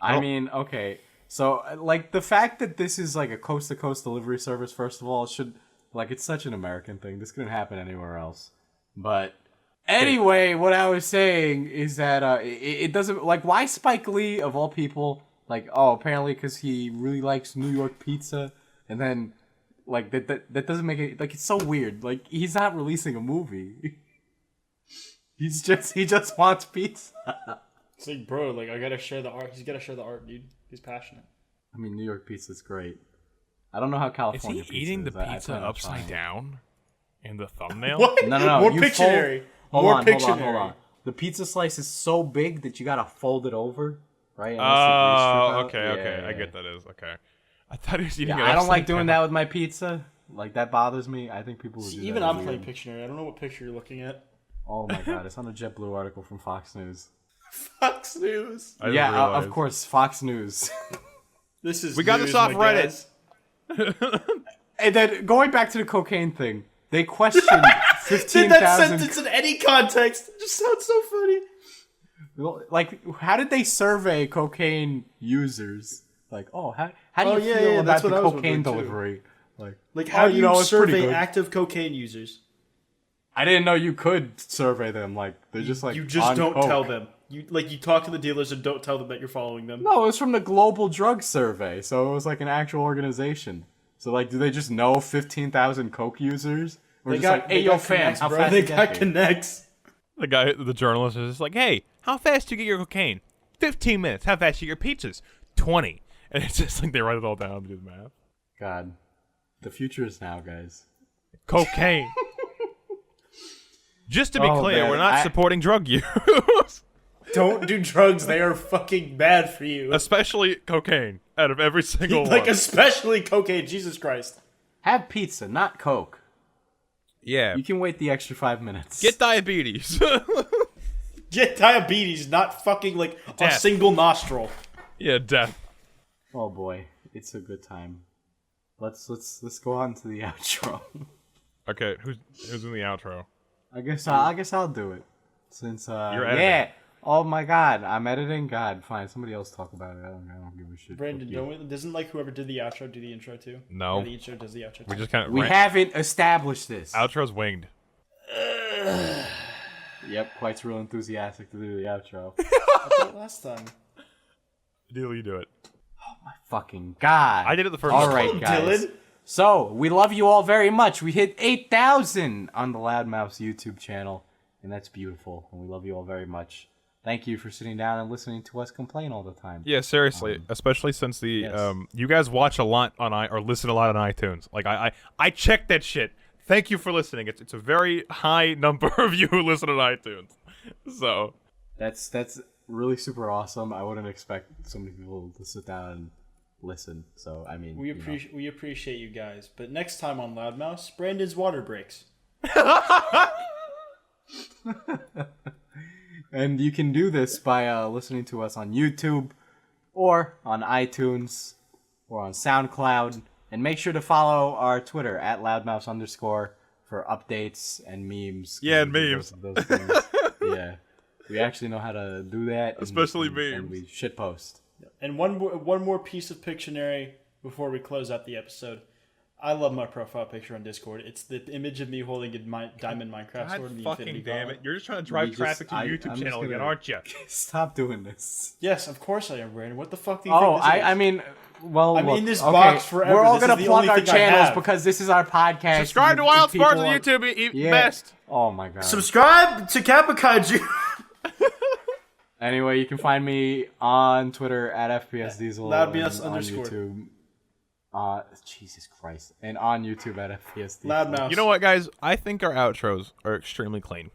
I mean, okay. So, like, the fact that this is, like, a coast-to-coast delivery service, first of all, it's such an American thing. This couldn't happen anywhere else. But, anyway, what I was saying is that, it doesn't, like, why Spike Lee, of all people, like, apparently because he really likes New York pizza, and then, like, that doesn't make it, like, it's so weird. Like, he's not releasing a movie. he just wants pizza. It's like, bro, like, I gotta share the art. He's gotta share the art, dude. He's passionate. I mean, New York pizza's great. I don't know how Is California he eating the pizza is. I pizza plan on upside trying. down in the thumbnail? What? No. More you Pictionary. Hold More on. Pictionary. The pizza slice is so big that you gotta fold it over, right? Oh, okay. I get that is okay. I thought he was eating it Yeah, I don't like upside doing down. that with my pizza. Like, that bothers me. I think people would do Even that. I'm It's playing weird. Pictionary. I don't know what picture you're looking at. Oh my god, it's on a JetBlue article from Fox News. Fox News. I didn't Yeah, realize. of course, Fox News. This is We got news, this off my Reddit. guys. And then, going back to the cocaine thing, they questioned Did that 15,000... sentence in any context? It just sounds so funny. Like, how did they survey cocaine users? Like, how do Oh, you yeah, feel yeah, about that's the what I was cocaine wondering, too. delivery? Like, how do you it's pretty survey good. active cocaine users? I didn't know you could survey them. Like, they're just like You just on don't coke. tell them. You talk to the dealers and don't tell them that you're following them. No, it was from the Global Drug Survey, so it was like an actual organization. So, like, do they just know 15,000 coke users? Or just like, hey, yo, fam, connects, how bro. fast They you got get connects. The journalist is just like, hey, how fast do you get your cocaine? 15 minutes. How fast do you get your pizzas? 20. And it's just like they write it all down and do the math. God, the future is now, guys. Cocaine. Just to be Oh, clear, man, we're not I- supporting drug use. Don't do drugs. They are fucking bad for you. Especially cocaine. Out of every single Like, one. especially cocaine. Jesus Christ. Have pizza, not coke. Yeah. You can wait the extra 5 minutes. Get diabetes. Get diabetes, not fucking, like, a Death. single nostril. Yeah, death. Oh boy, it's a good time. Let's go on to the outro. Okay, who's in the outro? I guess I'll do it. Since You're editing. yeah. Oh my god, I'm editing. God, fine. Somebody else talk about it. I don't give a shit. Brandon, Fuck you. doesn't, like, whoever did the outro do the intro, too? No. Or the intro does the outro, too? We just kind of We haven't established this. Outro's winged. Yep, quite real enthusiastic to do the outro. I did it last time. Deal, you do it. Fucking god. I did it the first All time. right, guys. Dylan? So, we love you all very much. We hit 8,000 on the Loudmouth's YouTube channel, and that's beautiful. And we love you all very much. Thank you for sitting down and listening to us complain all the time. Yeah, seriously, especially since the yes. you guys watch a lot on or listen a lot on iTunes. Like I check that shit. Thank you for listening. It's a very high number of you who listen on iTunes. So That's really super awesome. I wouldn't expect so many people to sit down and listen. So, I mean, We appreciate you guys. But next time on Loudmouse, Brandon's water breaks. And you can do this by listening to us on YouTube or on iTunes or on SoundCloud. And make sure to follow our Twitter at loudmouse_ for updates and memes. Yeah, and Those things. Yeah. We actually know how to do that. Especially and memes. we shitpost. And one more piece of Pictionary before we close out the episode. I love my profile picture on Discord. It's the image of me holding a diamond Minecraft sword. God in the fucking Infinity damn Gauntlet. it! You're just trying to drive traffic to your I'm YouTube just channel again, gonna- aren't you? Stop doing this. Yes, of course I am, Brandon. What the fuck do you think this is? I mean, Well, I'm look, in this okay, box forever. We're all This gonna is the plug only our thing I channels have. because this is our podcast. Subscribe to and Wild people Sparks on are- YouTube. Yeah. Best. Oh my god. Subscribe to Kappa Kaiju. Anyway, you can find me on Twitter at FPSDiesel. Loudmouse and underscore. On YouTube. Jesus Christ. And on YouTube at FPSDiesel. Loudmouse. You know what, guys? I think our outros are extremely clean.